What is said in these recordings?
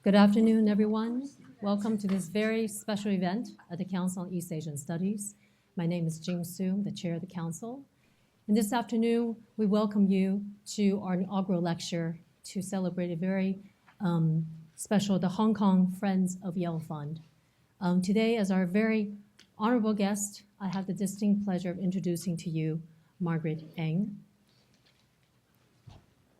Good afternoon, everyone. Welcome to this very special event at the Council on East Asian Studies. My name is Jing Su, the chair of the council. And this afternoon, we welcome you to our inaugural lecture to celebrate a very special, the Hong Kong Friends of Yale Fund. Today, as our very honorable guest, I have the distinct pleasure of introducing to you Margaret Ng.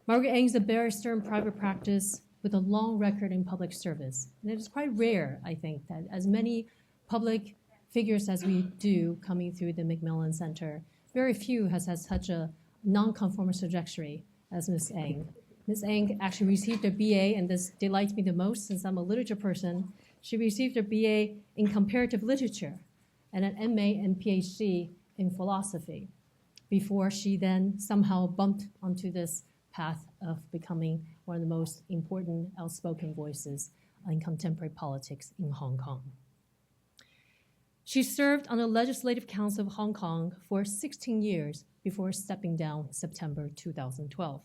Margaret Ng is a barrister in private practice with a long record in public service. And it is quite rare, I think, that as many public figures as we do coming through the Macmillan Center, very few has had such a non-conformist trajectory as Ms. Ng. Ms. Ng actually received a BA, and this delights me the most since I'm a literature person. She received her BA in comparative literature and an MA and PhD in philosophy before she then somehow bumped onto this path of becoming one of the most important outspoken voices in contemporary politics in Hong Kong. She served on the Legislative Council of Hong Kong for 16 years before stepping down September 2012.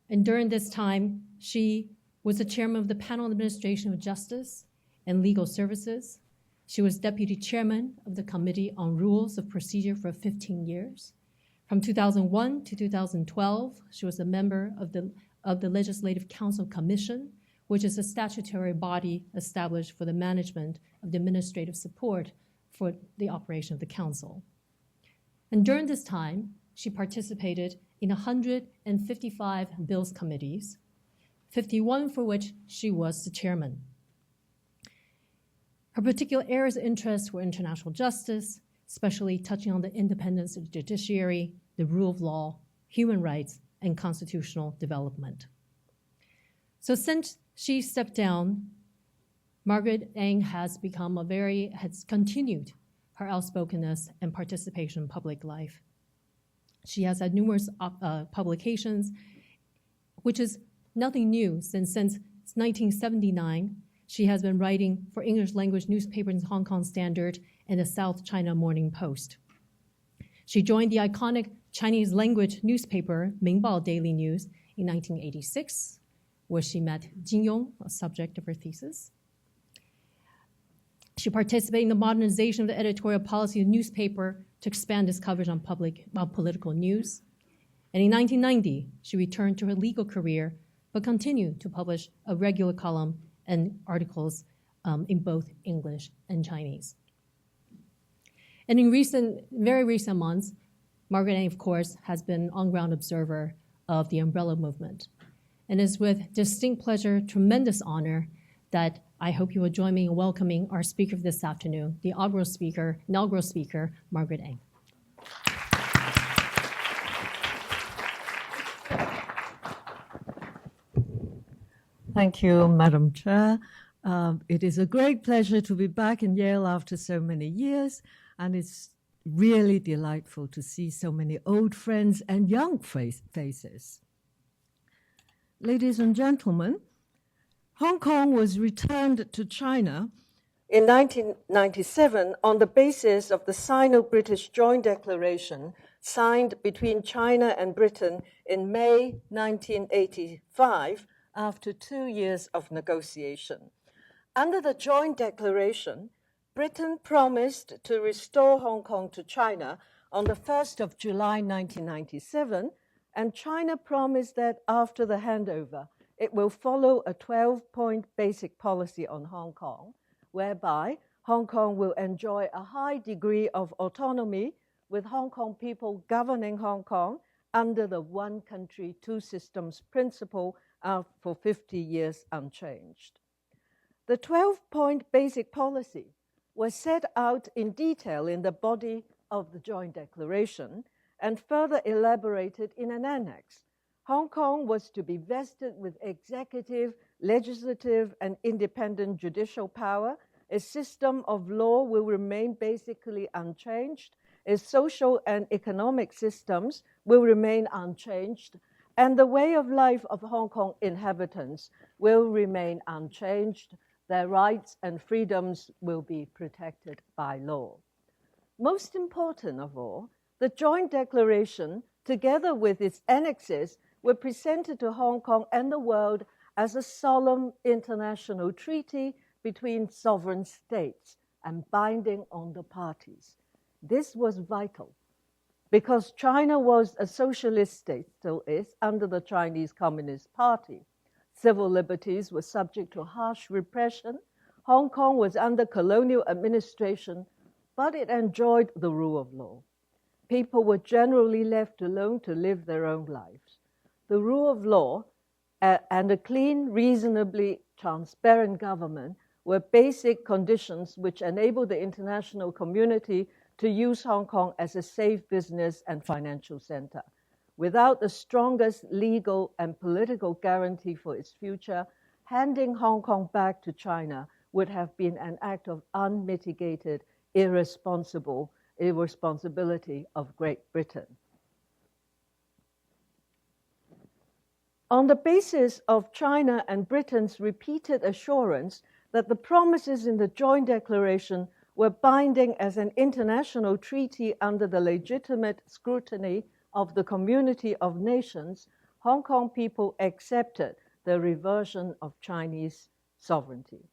And during this time, she was the chairman of the Panel on Administration of Justice and Legal Services. She was deputy chairman of the Committee on Rules of Procedure for 15 years. From 2001 to 2012, she was a member of the Legislative Council Commission, which is a statutory body established for the management of the administrative support for the operation of the council. And during this time, she participated in 155 bills committees, 51 for which she was the chairman. Her particular areas of interest were international justice, especially touching on the independence of the judiciary, the rule of law, human rights, and constitutional development. So since she stepped down, Margaret Ng has continued her outspokenness and participation in public life. She has had numerous publications, which is nothing new since 1979. She has been writing for English language newspapers in Hong Kong Standard and the South China Morning Post. She joined the iconic Chinese language newspaper Mingbao Daily News in 1986, where she met Jin Yong, a subject of her thesis. She participated in the modernization of the editorial policy of the newspaper to expand its coverage on political news. And in 1990, she returned to her legal career, but continued to publish a regular column and articles in both English and Chinese. And in very recent months, Margaret Ng, of course, has been an on-ground observer of the umbrella movement. And it's with distinct pleasure, tremendous honor, that I hope you will join me in welcoming our speaker for this afternoon, the inaugural speaker, Margaret Ng. Thank you, Madam Chair. It is a great pleasure to be back in Yale after so many years, and it's really delightful to see so many old friends and young faces. Ladies and gentlemen, Hong Kong was returned to China in 1997 on the basis of the Sino-British Joint Declaration signed between China and Britain in May 1985 after 2 years of negotiation. Under the Joint Declaration, Britain promised to restore Hong Kong to China on the 1st of July 1997, and China promised that after the handover, it will follow a 12-point basic policy on Hong Kong, whereby Hong Kong will enjoy a high degree of autonomy, with Hong Kong people governing Hong Kong under the one country, two systems principle for 50 years unchanged. The 12-point basic policy was set out in detail in the body of the Joint Declaration and further elaborated in an annex. Hong Kong was to be vested with executive, legislative, and independent judicial power. Its system of law will remain basically unchanged. Its social and economic systems will remain unchanged. And the way of life of Hong Kong inhabitants will remain unchanged. Their rights and freedoms will be protected by law. Most important of all, the Joint Declaration, together with its annexes, were presented to Hong Kong and the world as a solemn international treaty between sovereign states and binding on the parties. This was vital because China was a socialist state, still is, under the Chinese Communist Party. Civil liberties were subject to harsh repression. Hong Kong was under colonial administration, but it enjoyed the rule of law. People were generally left alone to live their own lives. The rule of law and a clean, reasonably transparent government were basic conditions which enabled the international community to use Hong Kong as a safe business and financial center. Without the strongest legal and political guarantee for its future, handing Hong Kong back to China would have been an act of unmitigated irresponsibility of Great Britain. On the basis of China and Britain's repeated assurance that the promises in the joint declaration were binding as an international treaty under the legitimate scrutiny of the community of nations, Hong Kong people accepted the reversion of Chinese sovereignty.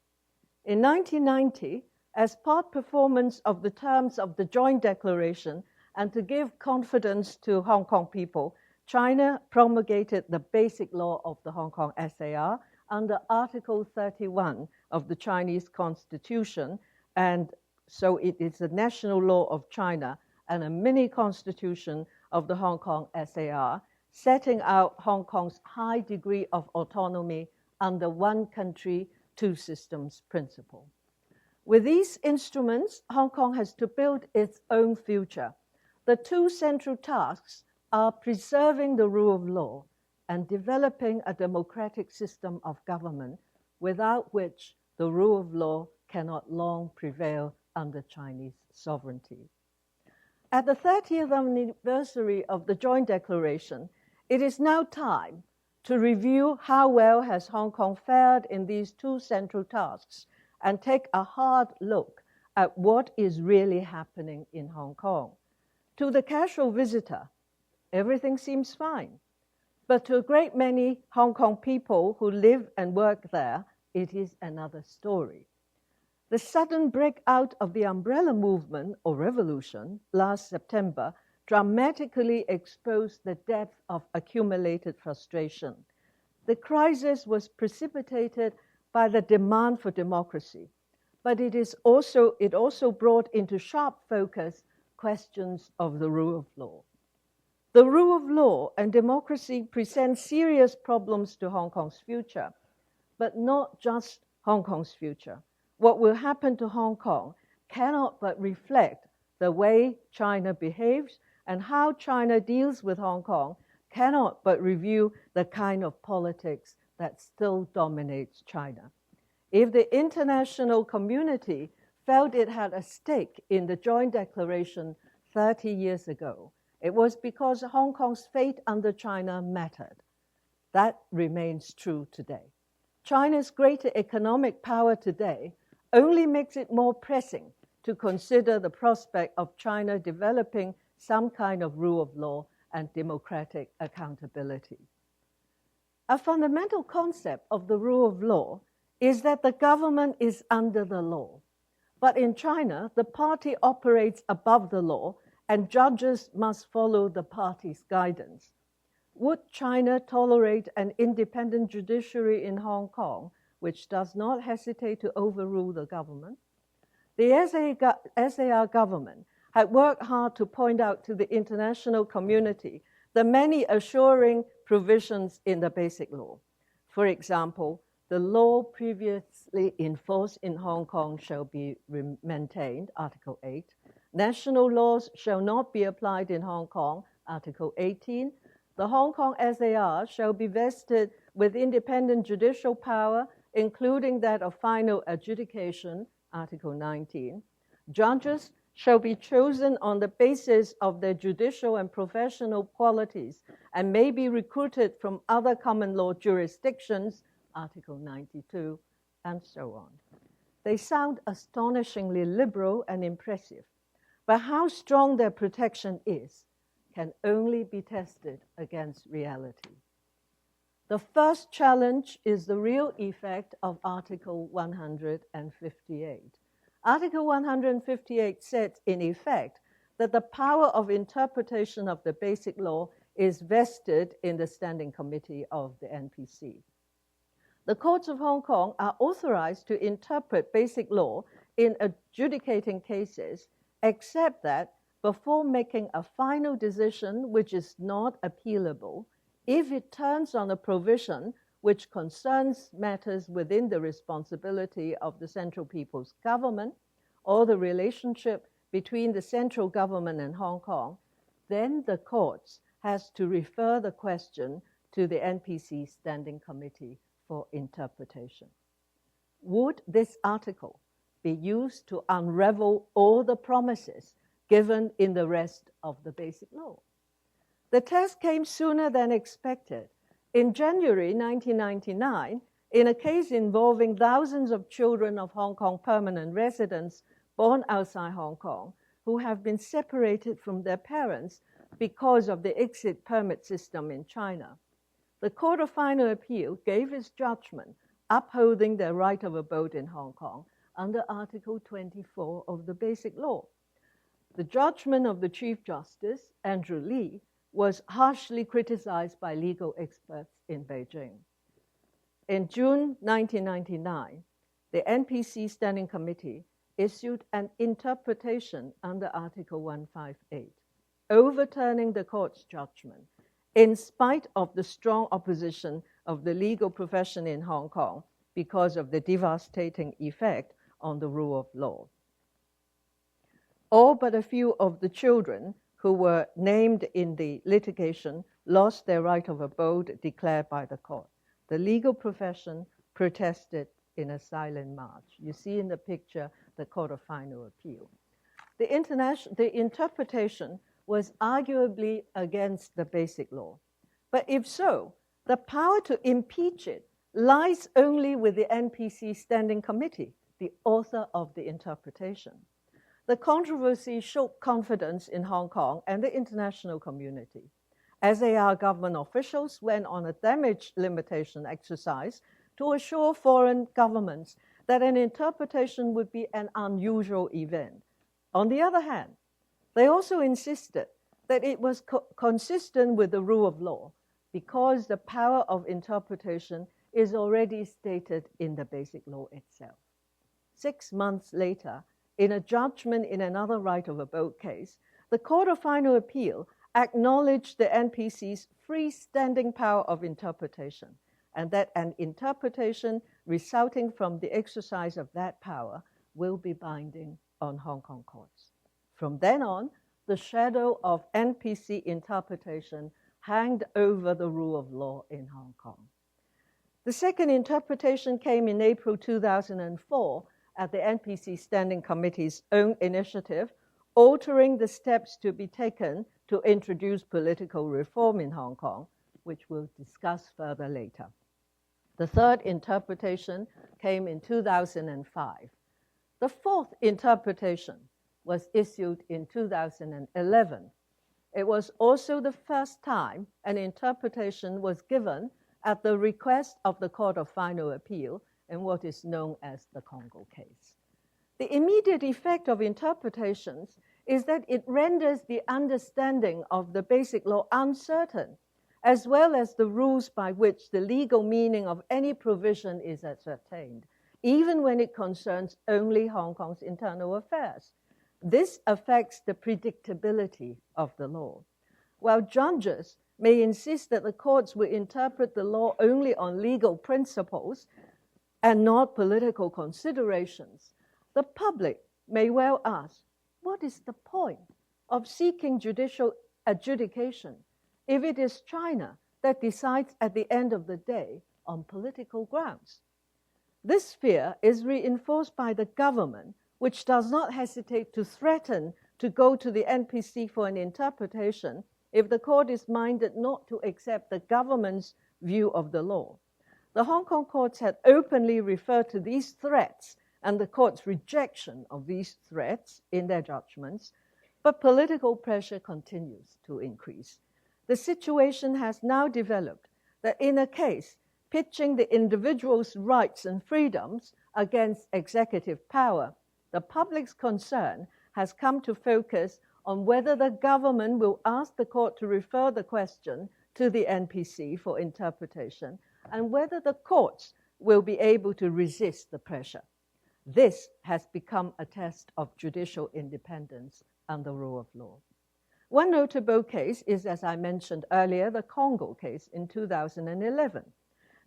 In 1990, as part performance of the terms of the joint declaration and to give confidence to Hong Kong people, China promulgated the basic law of the Hong Kong SAR under Article 31 of the Chinese Constitution, and so it is the national law of China and a mini constitution of the Hong Kong SAR, setting out Hong Kong's high degree of autonomy under one country, two systems principle. With these instruments, Hong Kong has to build its own future. The two central tasks are preserving the rule of law and developing a democratic system of government without which the rule of law cannot long prevail under Chinese sovereignty. At the 30th anniversary of the joint declaration, it is now time to review how well has Hong Kong fared in these two central tasks and take a hard look at what is really happening in Hong Kong. To the casual visitor, everything seems fine. But to a great many Hong Kong people who live and work there, it is another story. The sudden breakout of the umbrella movement or revolution last September dramatically exposed the depth of accumulated frustration. The crisis was precipitated by the demand for democracy, but it also brought into sharp focus questions of the rule of law. The rule of law and democracy present serious problems to Hong Kong's future, but not just Hong Kong's future. What will happen to Hong Kong cannot but reflect the way China behaves, and how China deals with Hong Kong cannot but review the kind of politics that still dominates China. If the international community felt it had a stake in the joint declaration 30 years ago, it was because Hong Kong's fate under China mattered. That remains true today. China's greater economic power today only makes it more pressing to consider the prospect of China developing some kind of rule of law and democratic accountability. A fundamental concept of the rule of law is that the government is under the law. But in China, the party operates above the law, and judges must follow the party's guidance. Would China tolerate an independent judiciary in Hong Kong, which does not hesitate to overrule the government? The SAR government had worked hard to point out to the international community the many assuring provisions in the basic law. For example, the law previously enforced in Hong Kong shall be maintained, Article 8. National laws shall not be applied in Hong Kong, Article 18. The Hong Kong SAR shall be vested with independent judicial power, including that of final adjudication, Article 19. Judges shall be chosen on the basis of their judicial and professional qualities and may be recruited from other common law jurisdictions, Article 92, and so on. They sound astonishingly liberal and impressive, but how strong their protection is can only be tested against reality. The first challenge is the real effect of Article 158. Article 158 said, in effect, that the power of interpretation of the Basic Law is vested in the Standing Committee of the NPC. The courts of Hong Kong are authorized to interpret Basic Law in adjudicating cases, except that before making a final decision which is not appealable, if it turns on a provision which concerns matters within the responsibility of the Central People's Government or the relationship between the central government and Hong Kong, then the courts has to refer the question to the NPC Standing Committee for interpretation. Would this article be used to unravel all the promises given in the rest of the Basic Law? The test came sooner than expected. In January 1999, in a case involving thousands of children of Hong Kong permanent residents born outside Hong Kong who have been separated from their parents because of the exit permit system in China, the Court of Final Appeal gave its judgment upholding their right of abode in Hong Kong under Article 24 of the Basic Law. The judgment of the Chief Justice, Andrew Lee, was harshly criticized by legal experts in Beijing. In June 1999, the NPC Standing Committee issued an interpretation under Article 158, overturning the court's judgment, in spite of the strong opposition of the legal profession in Hong Kong because of the devastating effect on the rule of law. All but a few of the children who were named in the litigation lost their right of abode declared by the court. The legal profession protested in a silent march. You see in the picture the Court of Final Appeal. The interpretation was arguably against the Basic Law. But if so, the power to impeach it lies only with the NPC Standing Committee, the author of the interpretation. The controversy shook confidence in Hong Kong and the international community. SAR government officials went on a damage limitation exercise to assure foreign governments that an interpretation would be an unusual event. On the other hand, they also insisted that it was consistent with the rule of law because the power of interpretation is already stated in the Basic Law itself. 6 months later, in a judgment in another right of abode case, the Court of Final Appeal acknowledged the NPC's freestanding power of interpretation, and that an interpretation resulting from the exercise of that power will be binding on Hong Kong courts. From then on, the shadow of NPC interpretation hanged over the rule of law in Hong Kong. The second interpretation came in April 2004 at the NPC Standing Committee's own initiative, altering the steps to be taken to introduce political reform in Hong Kong, which we'll discuss further later. The third interpretation came in 2005. The fourth interpretation was issued in 2011. It was also the first time an interpretation was given at the request of the Court of Final Appeal in what is known as the Congo case. The immediate effect of interpretations is that it renders the understanding of the Basic Law uncertain, as well as the rules by which the legal meaning of any provision is ascertained, even when it concerns only Hong Kong's internal affairs. This affects the predictability of the law. While judges may insist that the courts will interpret the law only on legal principles and not political considerations, the public may well ask, what is the point of seeking judicial adjudication if it is China that decides at the end of the day on political grounds? This fear is reinforced by the government, which does not hesitate to threaten to go to the NPC for an interpretation if the court is minded not to accept the government's view of the law. The Hong Kong courts had openly referred to these threats and the court's rejection of these threats in their judgments, but political pressure continues to increase. The situation has now developed that in a case pitching the individual's rights and freedoms against executive power, the public's concern has come to focus on whether the government will ask the court to refer the question to the NPC for interpretation and whether the courts will be able to resist the pressure. This has become a test of judicial independence and the rule of law. One notable case is, as I mentioned earlier, the Congo case in 2011.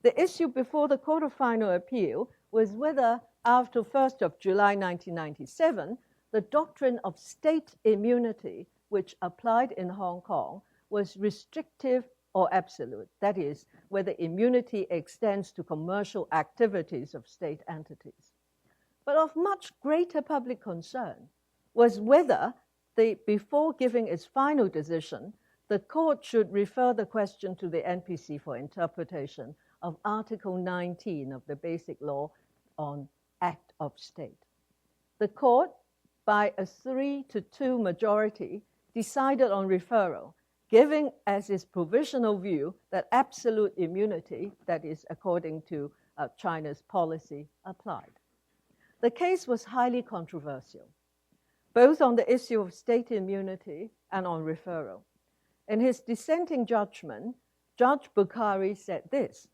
The issue before the Court of Final Appeal was whether, after 1st of July 1997, the doctrine of state immunity, which applied in Hong Kong, was restrictive or absolute. That is, whether immunity extends to commercial activities of state entities. But of much greater public concern was whether, before giving its final decision, the court should refer the question to the NPC for interpretation of Article 19 of the Basic Law on Act of State. The court, by a 3-2 majority, decided on referral, giving as its provisional view that absolute immunity, that is, according to China's policy, applied. The case was highly controversial, both on the issue of state immunity and on referral. In his dissenting judgment, Judge Bukhari said this: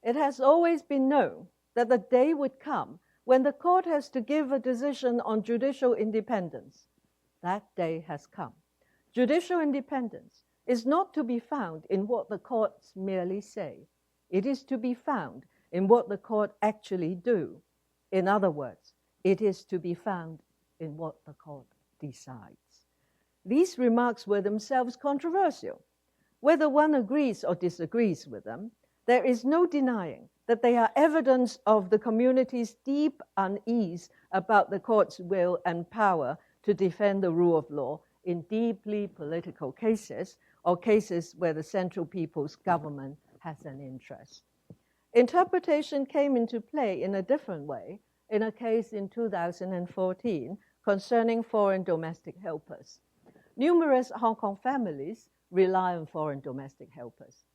"It has always been known that the day would come when the court has to give a decision on judicial independence. That day has come. Judicial independence is not to be found in what the courts merely say. It is to be found in what the court actually do. In other words, it is to be found in what the court decides." These remarks were themselves controversial. Whether one agrees or disagrees with them, there is no denying that they are evidence of the community's deep unease about the court's will and power to defend the rule of law in deeply political cases or cases where the Central People's Government has an interest. Interpretation came into play in a different way in a case in 2014 concerning foreign domestic helpers. Numerous Hong Kong families rely on foreign domestic helpers.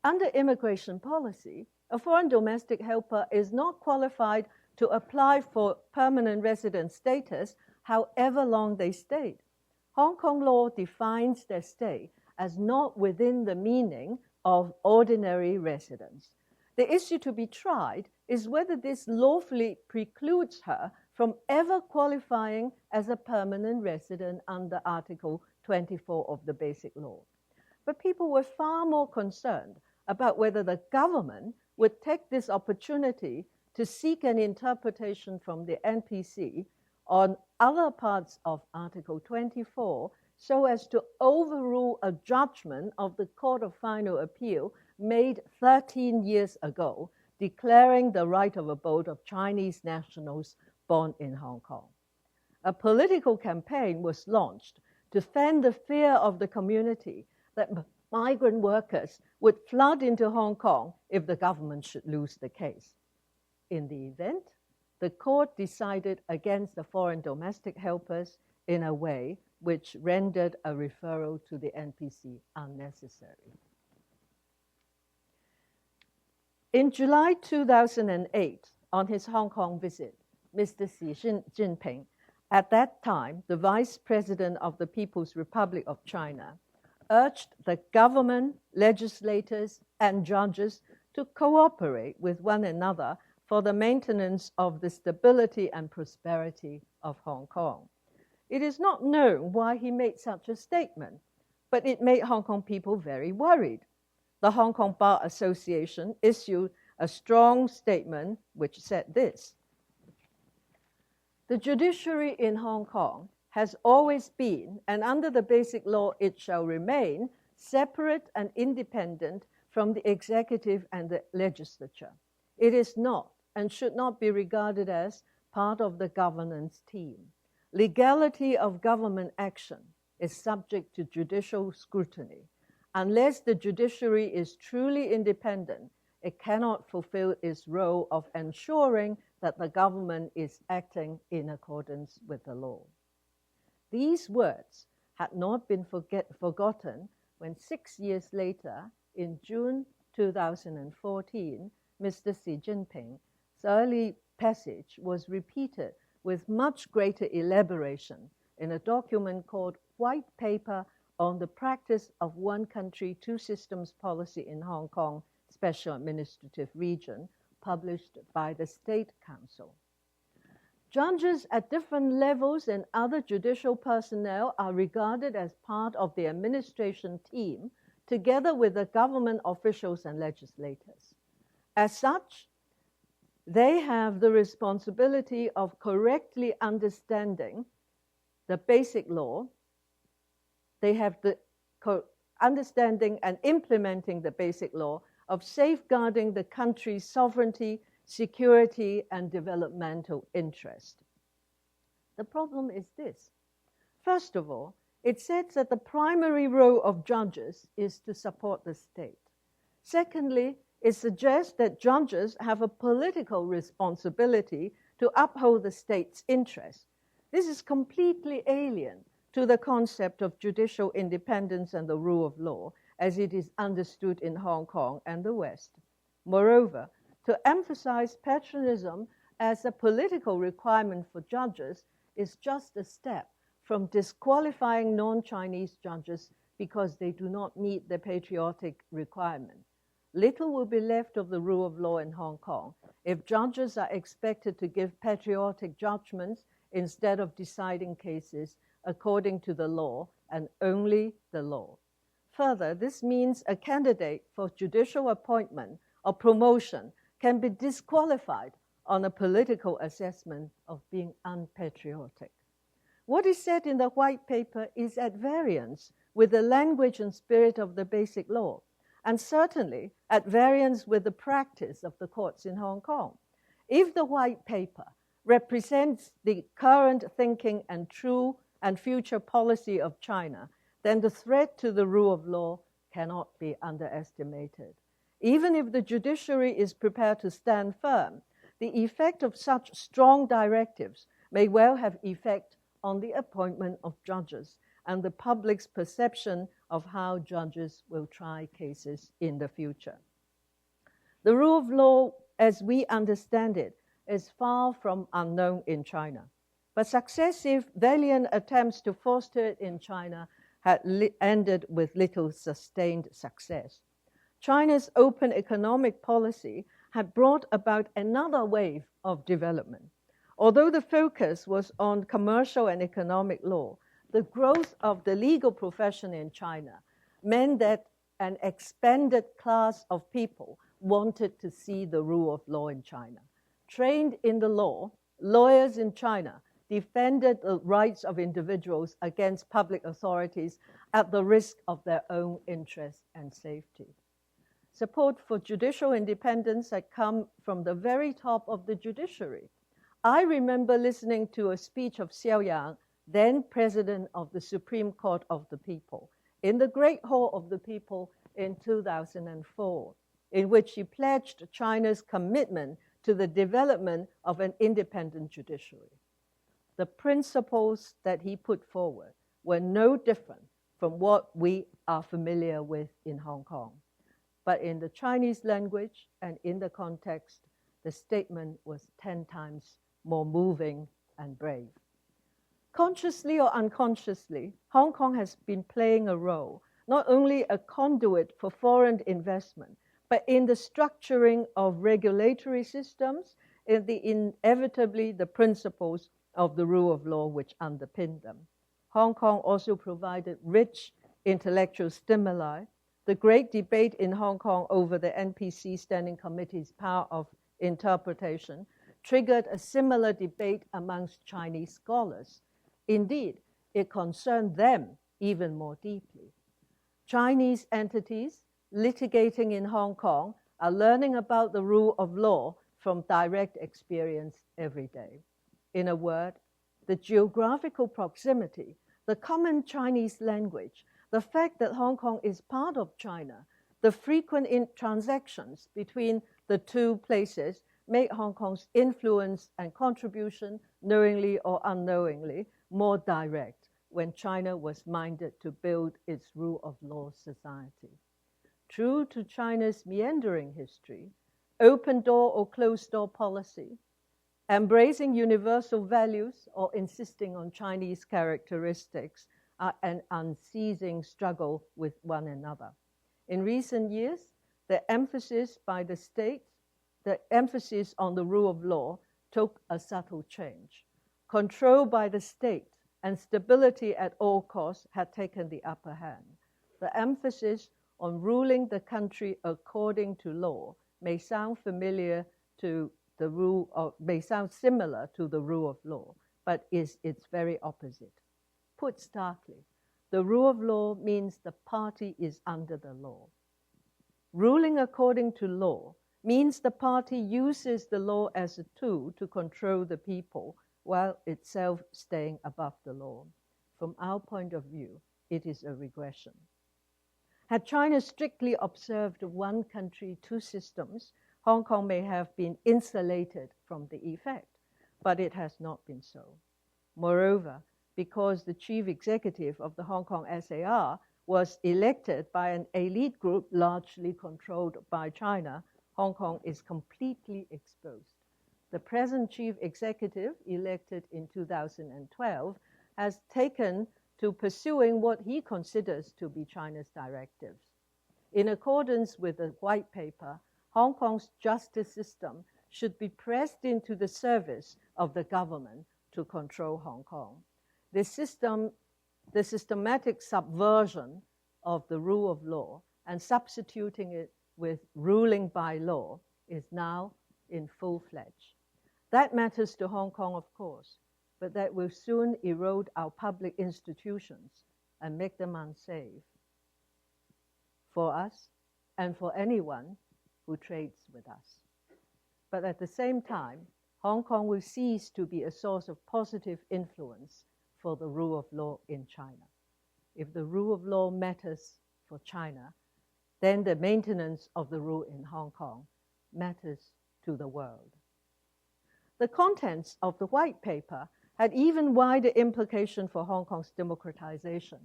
Under immigration policy, a foreign domestic helper is not qualified to apply for permanent resident status however long they stayed. Hong Kong law defines their stay as not within the meaning of ordinary residence. The issue to be tried is whether this lawfully precludes her from ever qualifying as a permanent resident under Article 24 of the Basic Law. But people were far more concerned about whether the government would take this opportunity to seek an interpretation from the NPC on other parts of Article 24 so as to overrule a judgment of the Court of Final Appeal made 13 years ago, declaring the right of abode of Chinese nationals born in Hong Kong. A political campaign was launched to fan the fear of the community that migrant workers would flood into Hong Kong if the government should lose the case. In the event, the court decided against the foreign domestic helpers in a way which rendered a referral to the NPC unnecessary. In July 2008, on his Hong Kong visit, Mr. Xi Jinping, at that time the Vice President of the People's Republic of China, urged the government, legislators, and judges to cooperate with one another for the maintenance of the stability and prosperity of Hong Kong. It is not known why he made such a statement, but it made Hong Kong people very worried. The Hong Kong Bar Association issued a strong statement which said this: "The judiciary in Hong Kong has always been, and under the Basic Law it shall remain, separate and independent from the executive and the legislature. It is not and should not be regarded as part of the governance team. Legality of government action is subject to judicial scrutiny. Unless the judiciary is truly independent, it cannot fulfill its role of ensuring that the government is acting in accordance with the law." These words had not been forgotten when 6 years later, in June 2014, Mr. Xi Jinping's early passage was repeated with much greater elaboration in a document called White Paper on the Practice of One Country, Two Systems Policy in Hong Kong Special Administrative Region, published by the State Council. Judges at different levels and other judicial personnel are regarded as part of the administration team, together with the government officials and legislators. As such, they have the responsibility of correctly understanding the basic law. They have the understanding and implementing the basic law, of safeguarding the country's sovereignty, security, and developmental interest. The problem is this. First of all, it says that the primary role of judges is to support the state. Secondly, it suggests that judges have a political responsibility to uphold the state's interests. This is completely alien to the concept of judicial independence and the rule of law as it is understood in Hong Kong and the West. Moreover, to emphasize patriotism as a political requirement for judges is just a step from disqualifying non-Chinese judges because they do not meet the patriotic requirement. Little will be left of the rule of law in Hong Kong if judges are expected to give patriotic judgments instead of deciding cases according to the law and only the law. Further, this means a candidate for judicial appointment or promotion can be disqualified on a political assessment of being unpatriotic. What is said in the white paper is at variance with the language and spirit of the basic law, and certainly at variance with the practice of the courts in Hong Kong. If the white paper represents the current thinking and true and future policy of China, then the threat to the rule of law cannot be underestimated. Even if the judiciary is prepared to stand firm, the effect of such strong directives may well have effect on the appointment of judges and the public's perception of how judges will try cases in the future. The rule of law, as we understand it, is far from unknown in China, but successive valiant attempts to foster it in China had ended with little sustained success. China's open economic policy had brought about another wave of development. Although the focus was on commercial and economic law, the growth of the legal profession in China meant that an expanded class of people wanted to see the rule of law in China. Trained in the law, lawyers in China defended the rights of individuals against public authorities at the risk of their own interest and safety. Support for judicial independence had come from the very top of the judiciary. I remember listening to a speech of Xiao Yang, then president of the Supreme Court of the People, in the Great Hall of the People in 2004, in which he pledged China's commitment to the development of an independent judiciary. The principles that he put forward were no different from what we are familiar with in Hong Kong. But in the Chinese language and in the context, the statement was 10 times more moving and brave. Consciously or unconsciously, Hong Kong has been playing a role, not only a conduit for foreign investment, but in the structuring of regulatory systems, inevitably the principles of the rule of law which underpin them. Hong Kong also provided rich intellectual stimuli. The great debate in Hong Kong over the NPC Standing Committee's power of interpretation triggered a similar debate amongst Chinese scholars. Indeed, it concerned them even more deeply. Chinese entities litigating in Hong Kong are learning about the rule of law from direct experience every day. In a word, the geographical proximity, the common Chinese language, the fact that Hong Kong is part of China, the frequent transactions between the two places make Hong Kong's influence and contribution, knowingly or unknowingly, more direct when China was minded to build its rule of law society. true to China's meandering history, open door or closed door policy, embracing universal values or insisting on Chinese characteristics, an unceasing struggle with one another. In recent years, the emphasis by the state, the emphasis on the rule of law took a subtle change. Control by the state and stability at all costs had taken the upper hand. The emphasis on ruling the country according to law may sound familiar to the rule of, may sound similar to the rule of law, but is its very opposite. Put starkly, the rule of law means the party is under the law. Ruling according to law means the party uses the law as a tool to control the people while itself staying above the law. From our point of view, it is a regression. Had China strictly observed one country, two systems, Hong Kong may have been insulated from the effect, but it has not been so. Moreover, because the chief executive of the Hong Kong SAR was elected by an elite group largely controlled by China, Hong Kong is completely exposed. The present chief executive, elected in 2012, has taken to pursuing what he considers to be China's directives. In accordance with the white paper, Hong Kong's justice system should be pressed into the service of the government to control Hong Kong. The systematic subversion of the rule of law and substituting it with ruling by law is now in full-fledged. That matters to Hong Kong, of course, but that will soon erode our public institutions and make them unsafe for us and for anyone who trades with us. But at the same time, Hong Kong will cease to be a source of positive influence for the rule of law in China. If the rule of law matters for China, then the maintenance of the rule in Hong Kong matters to the world. The contents of the white paper had even wider implication for Hong Kong's democratization.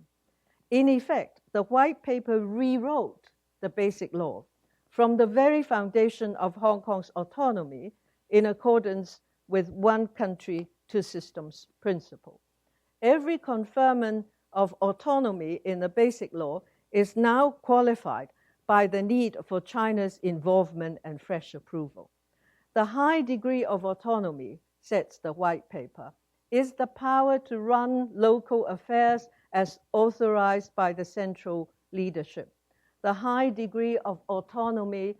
In effect, the white paper rewrote the Basic Law from the very foundation of Hong Kong's autonomy in accordance with one country, two systems principle. Every conferment of autonomy in the Basic Law is now qualified by the need for China's involvement and fresh approval. The high degree of autonomy, says the white paper, is the power to run local affairs as authorized by the central leadership. The high degree of autonomy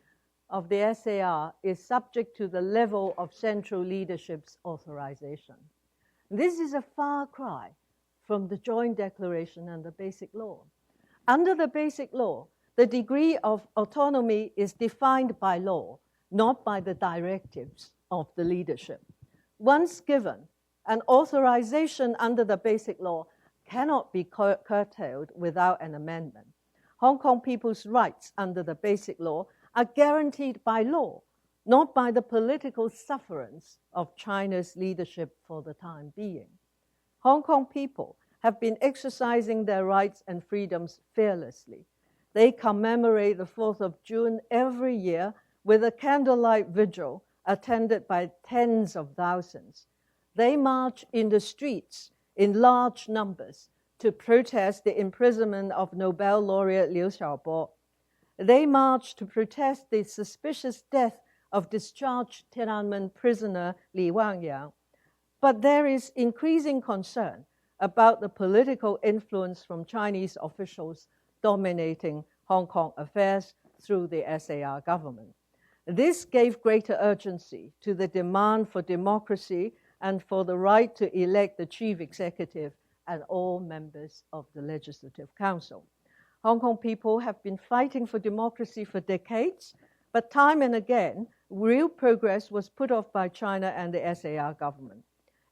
of the SAR is subject to the level of central leadership's authorization. This is a far cry from the Joint Declaration and the Basic Law. Under the Basic Law, the degree of autonomy is defined by law, not by the directives of the leadership. Once given, an authorization under the Basic Law cannot be curtailed without an amendment. Hong Kong people's rights under the Basic Law are guaranteed by law, not by the political sufferance of China's leadership for the time being. Hong Kong people have been exercising their rights and freedoms fearlessly. They commemorate the 4th of June every year with a candlelight vigil attended by tens of thousands. They march in the streets in large numbers to protest the imprisonment of Nobel laureate Liu Xiaobo. They march to protest the suspicious death of discharged Tiananmen prisoner Li Wangyang. But there is increasing concern about the political influence from Chinese officials dominating Hong Kong affairs through the SAR government. This gave greater urgency to the demand for democracy and for the right to elect the chief executive and all members of the Legislative Council. Hong Kong people have been fighting for democracy for decades, but time and again, real progress was put off by China and the SAR government.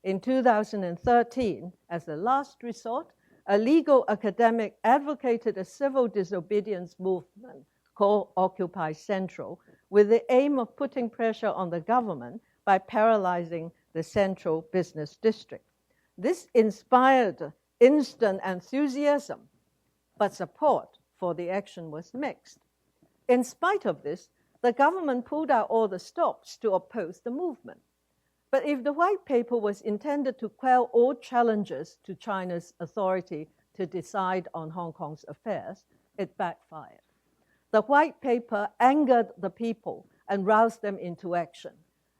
In 2013, as a last resort, a legal academic advocated a civil disobedience movement called Occupy Central, with the aim of putting pressure on the government by paralyzing the central business district. This inspired instant enthusiasm, but support for the action was mixed. In spite of this, the government pulled out all the stops to oppose the movement. But if the white paper was intended to quell all challenges to China's authority to decide on Hong Kong's affairs, it backfired. The white paper angered the people and roused them into action.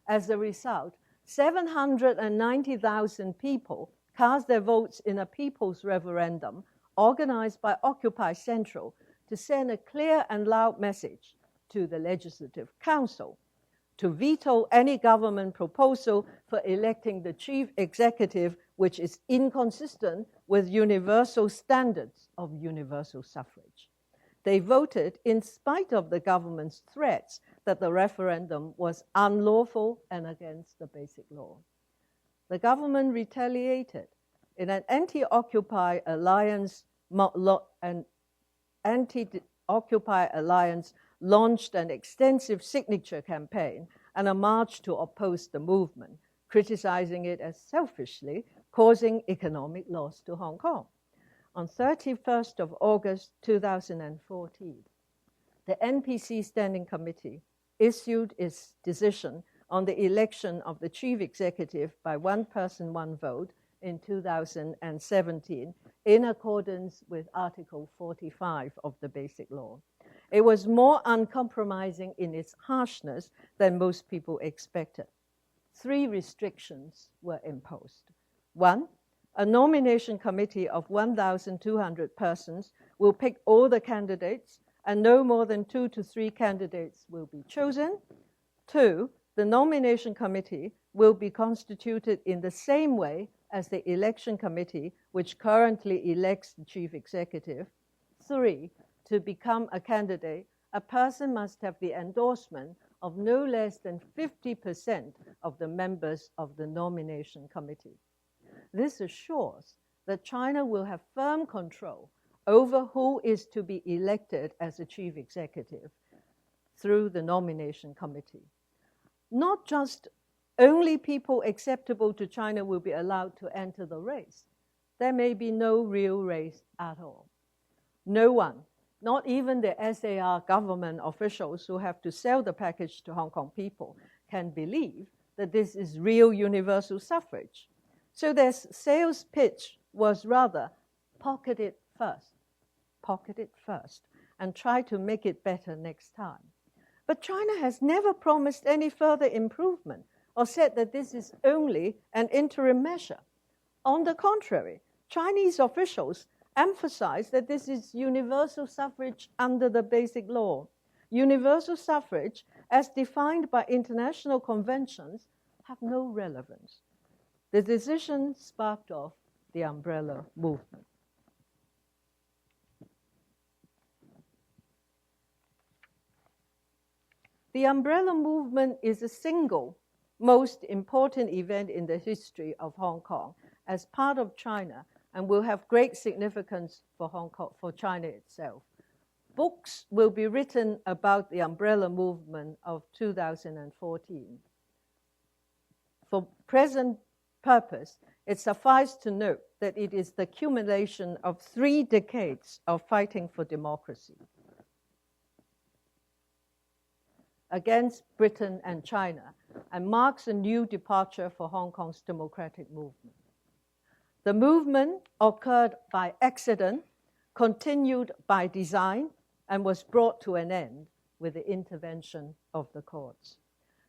As a result, 790,000 people cast their votes in a people's referendum organized by Occupy Central to send a clear and loud message to the Legislative Council to veto any government proposal for electing the chief executive which is inconsistent with universal standards of universal suffrage. They voted in spite of the government's threats that the referendum was unlawful and against the Basic Law. The government retaliated in an anti-Occupy alliance launched an extensive signature campaign and a march to oppose the movement, criticizing it as selfishly causing economic loss to Hong Kong. On 31st of August 2014, the NPC Standing Committee issued its decision on the election of the chief executive by one person, one vote in 2017 in accordance with Article 45 of the Basic Law. It was more uncompromising in its harshness than most people expected. 3 restrictions were imposed. 1, a nomination committee of 1,200 persons will pick all the candidates, and no more than 2 to 3 candidates will be chosen. 2, the nomination committee will be constituted in the same way as the election committee, which currently elects the chief executive. 3, to become a candidate, a person must have the endorsement of no less than 50% of the members of the nomination committee. This assures that China will have firm control over who is to be elected as a chief executive through the nomination committee. Not just only people acceptable to China will be allowed to enter the race. There may be no real race at all. No one, not even the SAR government officials who have to sell the package to Hong Kong people, can believe that this is real universal suffrage. So their sales pitch was rather pocket it first, and try to make it better next time. But China has never promised any further improvement or said that this is only an interim measure. On the contrary, Chinese officials emphasize that this is universal suffrage under the Basic Law. Universal suffrage, as defined by international conventions, have no relevance. The decision sparked off the umbrella movement. The umbrella movement is the single most important event in the history of Hong Kong as part of China, and will have great significance for Hong Kong, for China itself. Books will be written about the umbrella movement of 2014. For present purpose, it suffices to note that it is the accumulation of 3 decades of fighting for democracy against Britain and China, and marks a new departure for Hong Kong's democratic movement. The movement occurred by accident, continued by design, and was brought to an end with the intervention of the courts.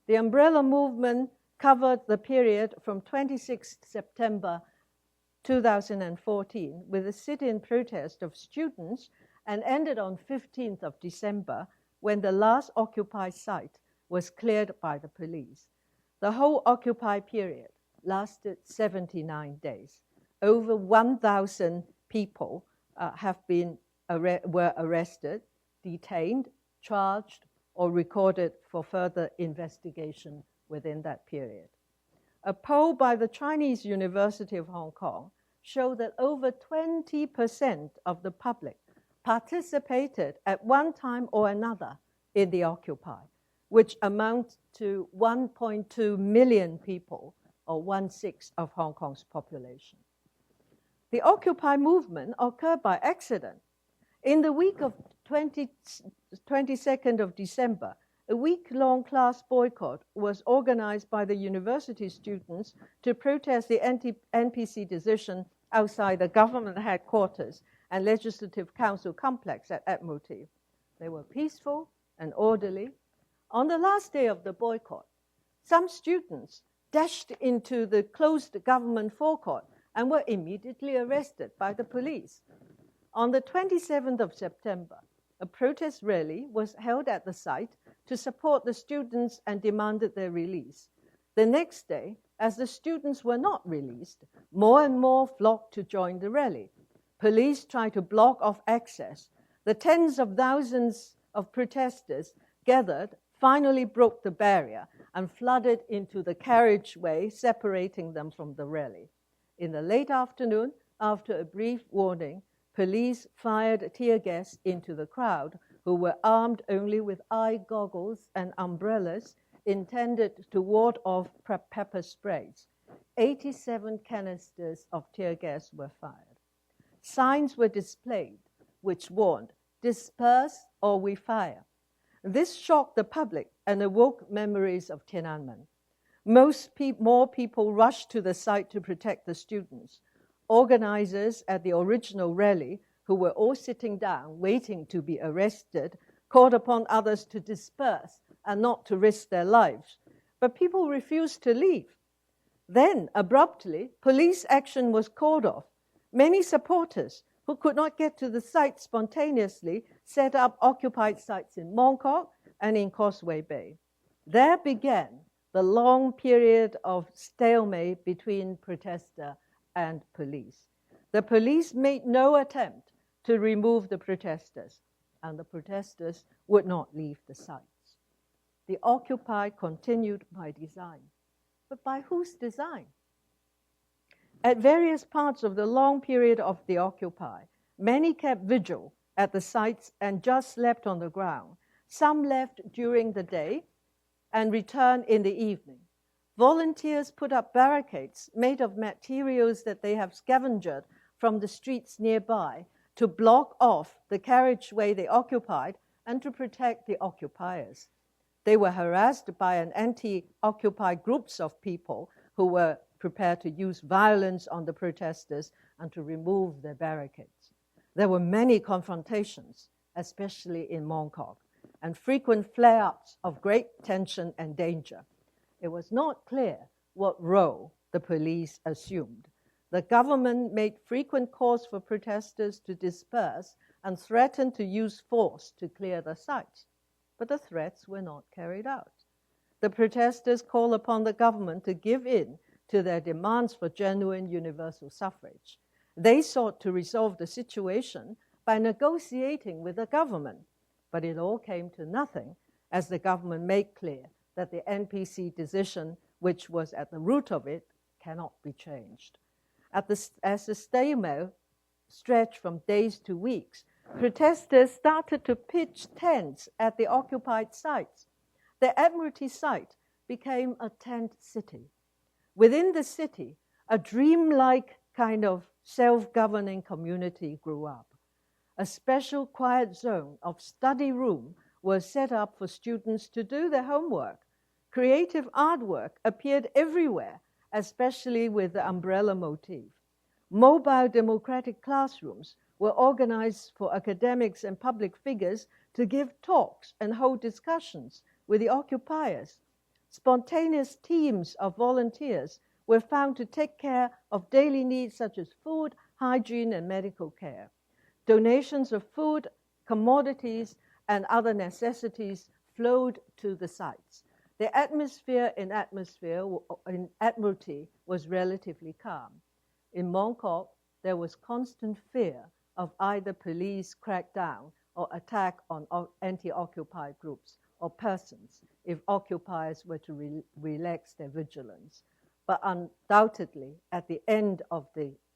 The umbrella movement covered the period from 26 September 2014 with a sit-in protest of students and ended on 15th of December when the last Occupy site was cleared by the police. The whole Occupy period lasted 79 days. Over 1,000 people were arrested, detained, charged, or recorded for further investigation within that period. A poll by the Chinese University of Hong Kong showed that over 20% of the public participated at one time or another in the Occupy, which amounts to 1.2 million people, or 1/6 of Hong Kong's population. The Occupy movement occurred by accident. In the week of 22nd of December, a week-long class boycott was organized by the university students to protest the NPC decision outside the government headquarters and Legislative Council complex at Admiralty. They were peaceful and orderly. On the last day of the boycott, some students dashed into the closed government forecourt and were immediately arrested by the police. On the 27th of September, a protest rally was held at the site to support the students and demanded their release. The next day, as the students were not released, more and more flocked to join the rally. Police tried to block off access. The tens of thousands of protesters gathered finally broke the barrier and flooded into the carriageway separating them from the rally. In the late afternoon, after a brief warning, police fired tear gas into the crowd, who were armed only with eye goggles and umbrellas intended to ward off pepper sprays. 87 canisters of tear gas were fired. Signs were displayed which warned, "Disperse or we fire." This shocked the public and awoke memories of Tiananmen. More people rushed to the site to protect the students. Organizers at the original rally, who were all sitting down waiting to be arrested, called upon others to disperse and not to risk their lives. But people refused to leave. Then, abruptly, police action was called off. Many supporters who could not get to the site spontaneously set up occupied sites in Mongkok and in Causeway Bay. There began the long period of stalemate between protester and police. The police made no attempt to remove the protesters, and the protesters would not leave the sites. The Occupy continued by design. But by whose design? At various parts of the long period of the Occupy, many kept vigil at the sites and just slept on the ground. Some left during the day and returned in the evening. Volunteers put up barricades made of materials that they have scavenged from the streets nearby to block off the carriageway they occupied and to protect the occupiers. They were harassed by an anti-Occupy groups of people who were prepared to use violence on the protesters and to remove their barricades. There were many confrontations, especially in Mongkok, and frequent flare-ups of great tension and danger. It was not clear what role the police assumed. The government made frequent calls for protesters to disperse and threatened to use force to clear the sites, but the threats were not carried out. The protesters called upon the government to give in to their demands for genuine universal suffrage. They sought to resolve the situation by negotiating with the government, but it all came to nothing as the government made clear that the NPC decision, which was at the root of it, cannot be changed. As the stalemate stretched from days to weeks, protesters started to pitch tents at the occupied sites. The Admiralty site became a tent city. Within the city, a dreamlike kind of self-governing community grew up. A special quiet zone of study room was set up for students to do their homework. Creative artwork appeared everywhere, especially with the umbrella motif. Mobile democratic classrooms were organized for academics and public figures to give talks and hold discussions with the occupiers. Spontaneous teams of volunteers were found to take care of daily needs such as food, hygiene, and medical care. Donations of food, commodities, and other necessities flowed to the sites. The atmosphere in Admiralty was relatively calm. In Mongkok, there was constant fear of either police crackdown or attack on anti-Occupy groups or persons if occupiers were to relax their vigilance. But undoubtedly, at the end of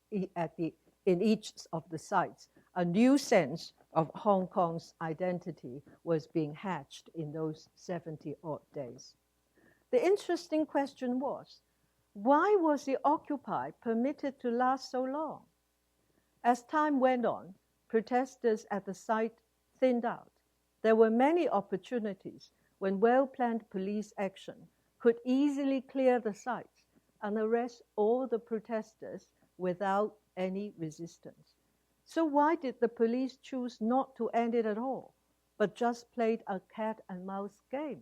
in each of the sites, a new sense of Hong Kong's identity was being hatched in those 70-odd days. The interesting question was, why was the Occupy permitted to last so long? As time went on, protesters at the site thinned out. there were many opportunities when well-planned police action could easily clear the sites and arrest all the protesters without any resistance. So why did the police choose not to end it at all, but just played a cat and mouse game?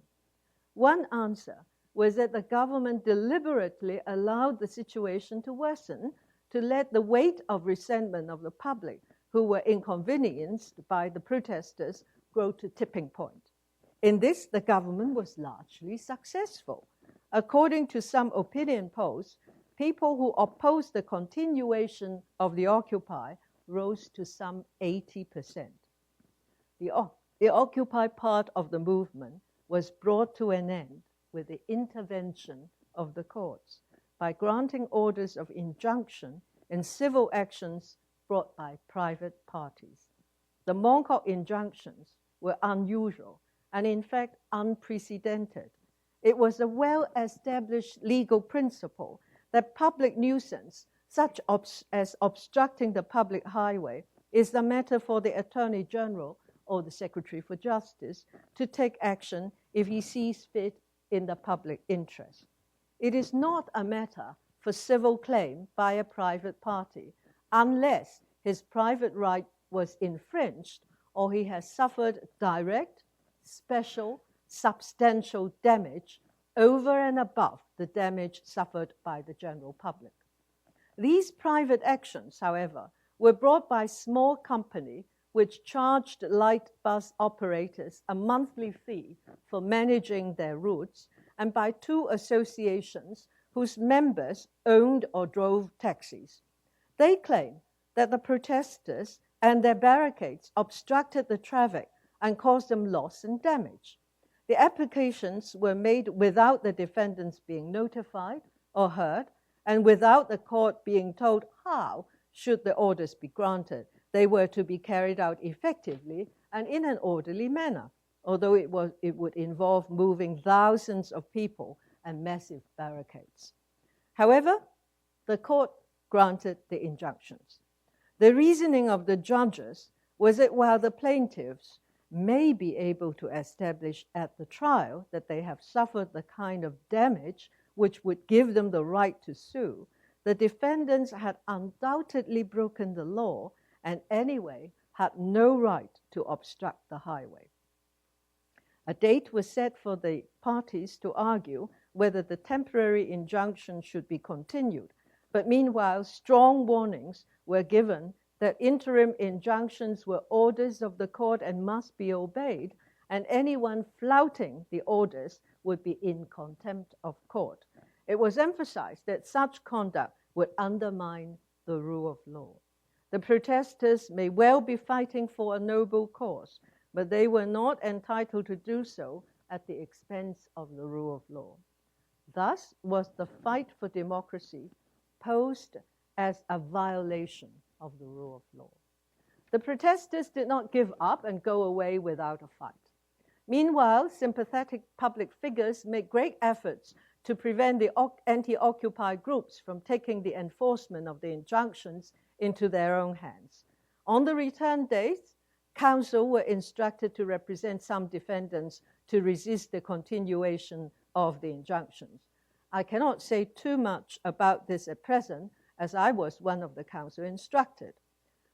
One answer was that the government deliberately allowed the situation to worsen to let the weight of resentment of the public who were inconvenienced by the protesters grow to tipping point. In this, the government was largely successful. According to some opinion polls, people who opposed the continuation of the Occupy rose to some 80%. The Occupy part of the movement was brought to an end with the intervention of the courts by granting orders of injunction in civil actions brought by private parties. The Mongkok injunctions were unusual and in fact unprecedented. It was a well-established legal principle that public nuisance, such as obstructing the public highway, is the matter for the Attorney General or the Secretary for Justice to take action if he sees fit in the public interest. It is not a matter for civil claim by a private party unless his private right was infringed or he has suffered direct, special, substantial damage over and above the damage suffered by the general public. These private actions, however, were brought by small companies which charged light bus operators a monthly fee for managing their routes, and by two associations whose members owned or drove taxis. They claim that the protesters and their barricades obstructed the traffic and caused them loss and damage. The applications were made without the defendants being notified or heard, and without the court being told how, should the orders be granted, they were to be carried out effectively and in an orderly manner, although it would involve moving thousands of people and massive barricades. However, the court granted the injunctions. The reasoning of the judges was that while the plaintiffs may be able to establish at the trial that they have suffered the kind of damage which would give them the right to sue, the defendants had undoubtedly broken the law and anyway had no right to obstruct the highway. A date was set for the parties to argue whether the temporary injunction should be continued, but meanwhile strong warnings were given that interim injunctions were orders of the court and must be obeyed, and anyone flouting the orders would be in contempt of court. It was emphasized that such conduct would undermine the rule of law. The protesters may well be fighting for a noble cause, but they were not entitled to do so at the expense of the rule of law. Thus was the fight for democracy posed as a violation of the rule of law. The protesters did not give up and go away without a fight. Meanwhile, sympathetic public figures made great efforts to prevent the anti-Occupy groups from taking the enforcement of the injunctions into their own hands. On the return days, counsel were instructed to represent some defendants to resist the continuation of the injunctions. I cannot say too much about this at present, as I was one of the counsel instructed.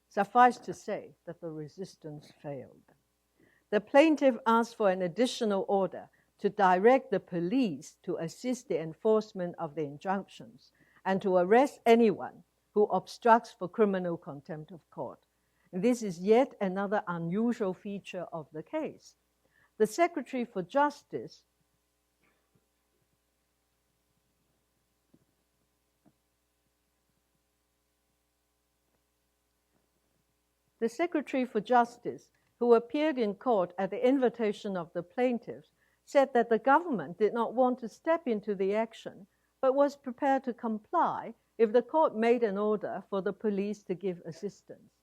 Suffice to say that the resistance failed. The plaintiff asked for an additional order to direct the police to assist the enforcement of the injunctions and to arrest anyone who obstructs for criminal contempt of court. This is yet another unusual feature of the case. The Secretary for Justice who appeared in court at the invitation of the plaintiffs, said that the government did not want to step into the action, but was prepared to comply if the court made an order for the police to give assistance.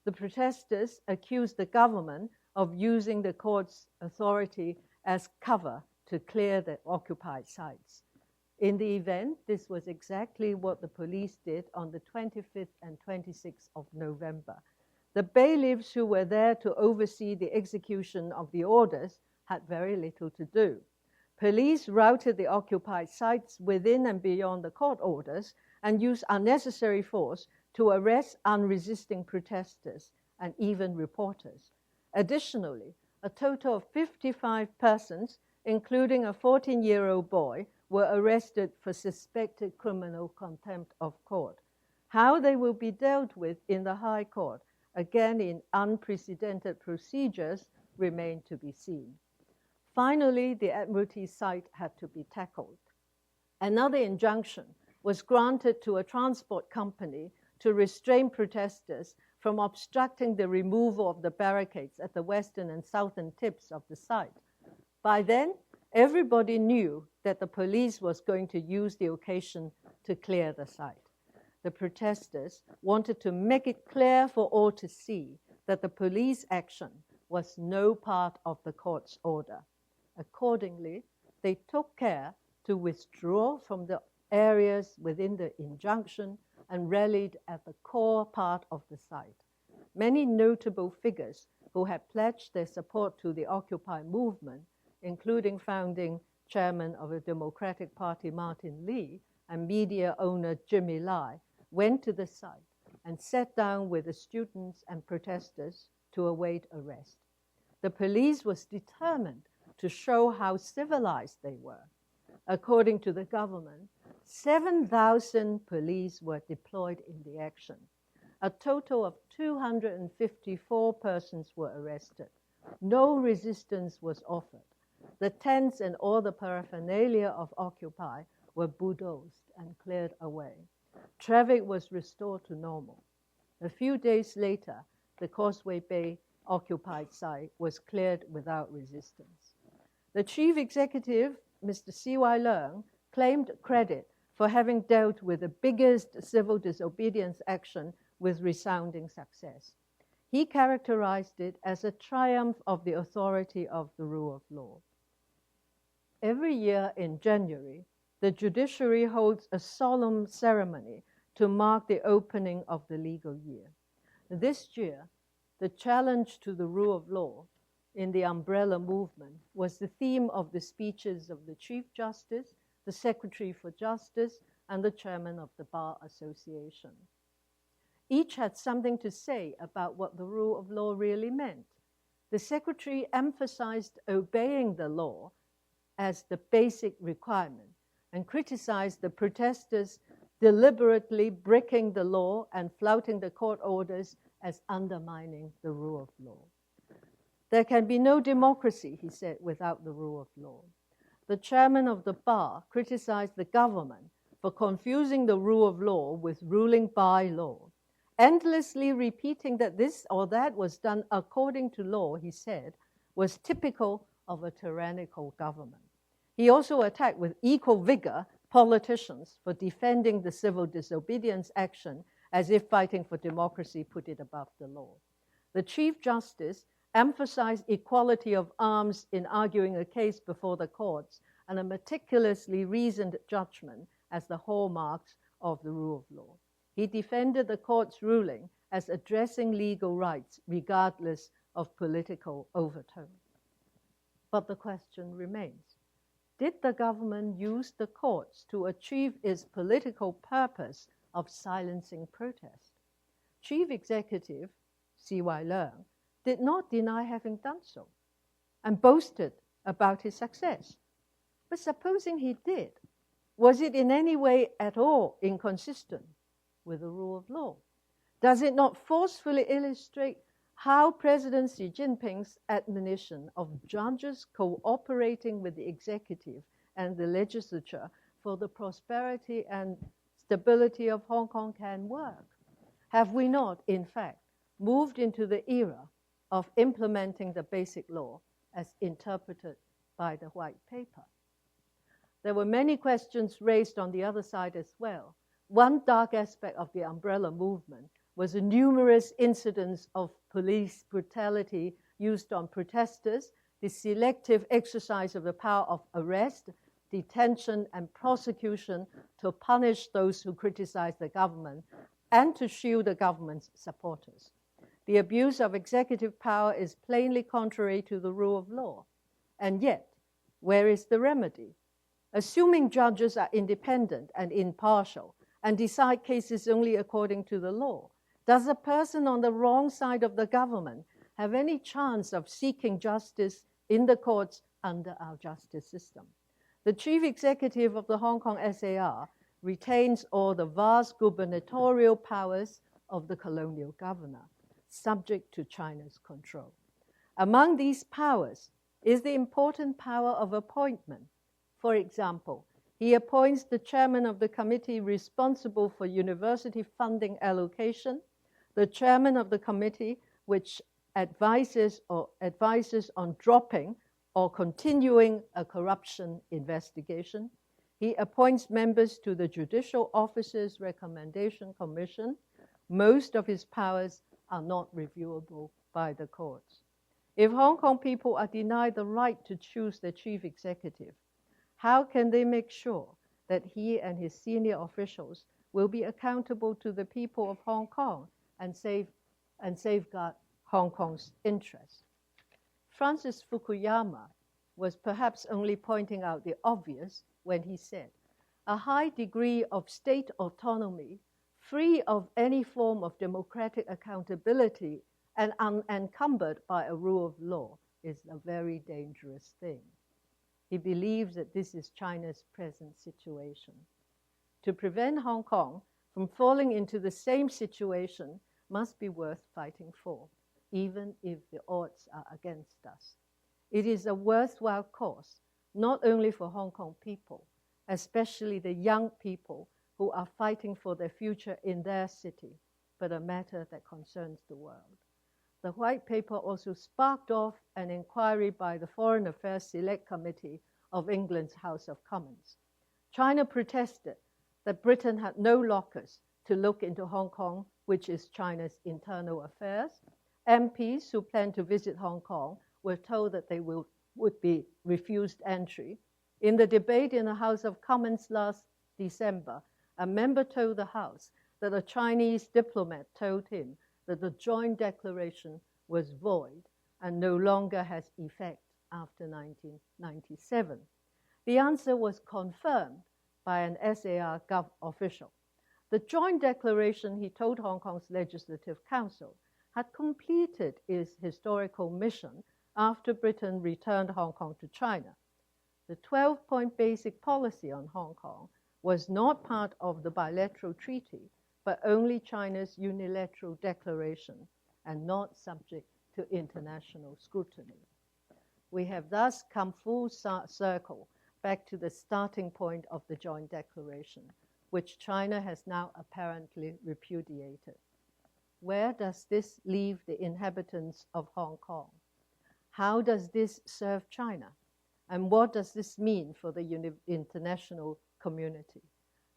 The protesters accused the government of using the court's authority as cover to clear the occupied sites. In the event, this was exactly what the police did on the 25th and 26th of November. The bailiffs who were there to oversee the execution of the orders had very little to do. Police routed the occupied sites within and beyond the court orders and used unnecessary force to arrest unresisting protesters and even reporters. Additionally, a total of 55 persons, including a 14-year-old boy, were arrested for suspected criminal contempt of court. How they will be dealt with in the High Court, again in unprecedented procedures, remain to be seen. Finally, the Admiralty site had to be tackled. Another injunction was granted to a transport company to restrain protesters from obstructing the removal of the barricades at the western and southern tips of the site. By then, everybody knew that the police was going to use the occasion to clear the site. The protesters wanted to make it clear for all to see that the police action was no part of the court's order. Accordingly, they took care to withdraw from the areas within the injunction and rallied at the core part of the site. Many notable figures who had pledged their support to the Occupy movement, including founding chairman of the Democratic Party Martin Lee and media owner Jimmy Lai, went to the site and sat down with the students and protesters to await arrest. The police was determined to show how civilized they were. According to the government, 7,000 police were deployed in the action. A total of 254 persons were arrested. No resistance was offered. The tents and all the paraphernalia of Occupy were bulldozed and cleared away. Traffic was restored to normal. A few days later, the Causeway Bay occupied site was cleared without resistance. The chief executive, Mr. C.Y. Leung, claimed credit for having dealt with the biggest civil disobedience action with resounding success. He characterized it as a triumph of the authority of the rule of law. Every year in January, the judiciary holds a solemn ceremony to mark the opening of the legal year. This year, the challenge to the rule of law in the umbrella movement was the theme of the speeches of the Chief Justice, the Secretary for Justice, and the Chairman of the Bar Association. Each had something to say about what the rule of law really meant. The Secretary emphasized obeying the law as the basic requirement and criticized the protesters deliberately breaking the law and flouting the court orders as undermining the rule of law. There can be no democracy, he said, without the rule of law. The chairman of the bar criticized the government for confusing the rule of law with ruling by law, endlessly repeating that this or that was done according to law, he said, was typical of a tyrannical government. He also attacked with equal vigor politicians for defending the civil disobedience action as if fighting for democracy put it above the law. The Chief Justice emphasized equality of arms in arguing a case before the courts and a meticulously reasoned judgment as the hallmarks of the rule of law. He defended the court's ruling as addressing legal rights regardless of political overtone. But the question remains, did the government use the courts to achieve its political purpose of silencing protest? Chief Executive C.Y. Leung did not deny having done so and boasted about his success. But supposing he did, was it in any way at all inconsistent with the rule of law? Does it not forcefully illustrate how President Xi Jinping's admonition of judges cooperating with the executive and the legislature for the prosperity and stability of Hong Kong can work? Have we not, in fact, moved into the era of implementing the basic law as interpreted by the White Paper? There were many questions raised on the other side as well. One dark aspect of the umbrella movement was the numerous incidents of police brutality used on protesters, the selective exercise of the power of arrest, detention, and prosecution to punish those who criticized the government and to shield the government's supporters. The abuse of executive power is plainly contrary to the rule of law. And yet, where is the remedy? Assuming judges are independent and impartial and decide cases only according to the law, does a person on the wrong side of the government have any chance of seeking justice in the courts under our justice system? The chief executive of the Hong Kong SAR retains all the vast gubernatorial powers of the colonial governor, subject to China's control. Among these powers is the important power of appointment. For example, he appoints the chairman of the committee responsible for university funding allocation, the chairman of the committee which advises on dropping or continuing a corruption investigation. He appoints members to the Judicial Officer's Recommendation Commission. Most of his powers are not reviewable by the courts. If Hong Kong people are denied the right to choose their chief executive, how can they make sure that he and his senior officials will be accountable to the people of Hong Kong and safeguard Hong Kong's interests? Francis Fukuyama was perhaps only pointing out the obvious when he said, "A high degree of state autonomy, free of any form of democratic accountability and unencumbered by a rule of law, is a very dangerous thing." He believes that this is China's present situation. To prevent Hong Kong from falling into the same situation must be worth fighting for, even if the odds are against us. It is a worthwhile cause, not only for Hong Kong people, especially the young people who are fighting for their future in their city, but a matter that concerns the world. The White Paper also sparked off an inquiry by the Foreign Affairs Select Committee of England's House of Commons. China protested that Britain had no locus to look into Hong Kong, which is China's internal affairs. MPs who planned to visit Hong Kong were told that they would be refused entry. In the debate in the House of Commons last December, a member told the House that a Chinese diplomat told him that the joint declaration was void and no longer has effect after 1997. The answer was confirmed by an SAR Gov official. The joint declaration, he told Hong Kong's Legislative Council, had completed its historical mission after Britain returned Hong Kong to China. The 12-point basic policy on Hong Kong was not part of the bilateral treaty, but only China's unilateral declaration and not subject to international scrutiny. We have thus come full circle back to the starting point of the joint declaration, which China has now apparently repudiated. Where does this leave the inhabitants of Hong Kong? How does this serve China? And what does this mean for the international community?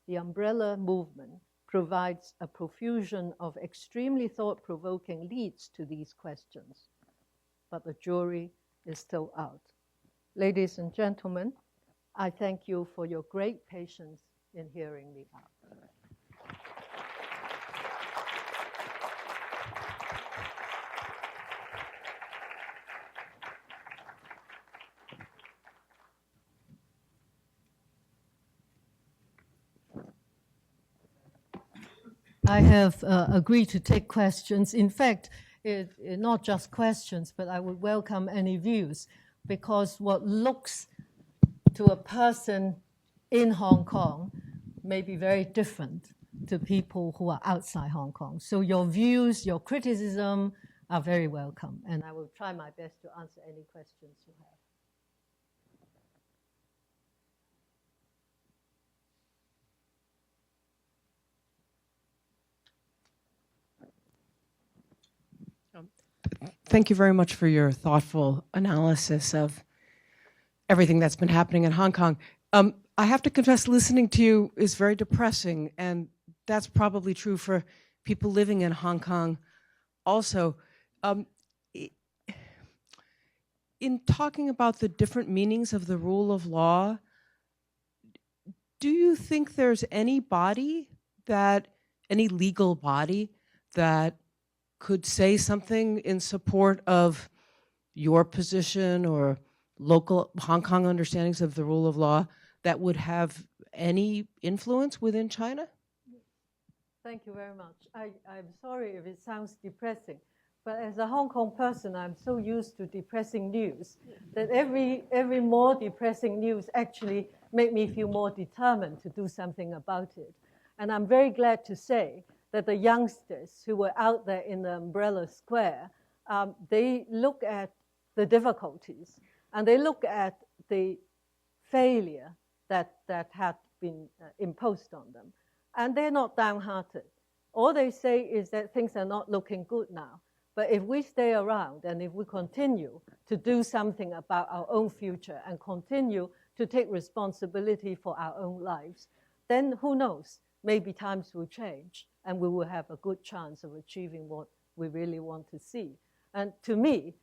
The umbrella movement provides a profusion of extremely thought-provoking leads to these questions, but the jury is still out. Ladies and gentlemen, I thank you for your great patience in hearing me out. I have agreed to take questions. In fact, not just questions, but I would welcome any views, because what looks to a person in Hong Kong may be very different to people who are outside Hong Kong. So your views, your criticism are very welcome, and I will try my best to answer any questions you have. Thank you very much for your thoughtful analysis of everything that's been happening in Hong Kong. I have to confess, listening to you is very depressing, and that's probably true for people living in Hong Kong also. In talking about the different meanings of the rule of law, do you think there's any legal body that could say something in support of your position or local Hong Kong understandings of the rule of law that would have any influence within China? Thank you very much. I'm sorry if it sounds depressing, but as a Hong Kong person, I'm so used to depressing news that every more depressing news actually make me feel more determined to do something about it. And I'm very glad to say that the youngsters who were out there in the Umbrella Square, they look at the difficulties and they look at the failure that had been imposed on them. And they're not downhearted. All they say is that things are not looking good now. But if we stay around and if we continue to do something about our own future and continue to take responsibility for our own lives, then who knows? Maybe times will change and we will have a good chance of achieving what we really want to see. And to me,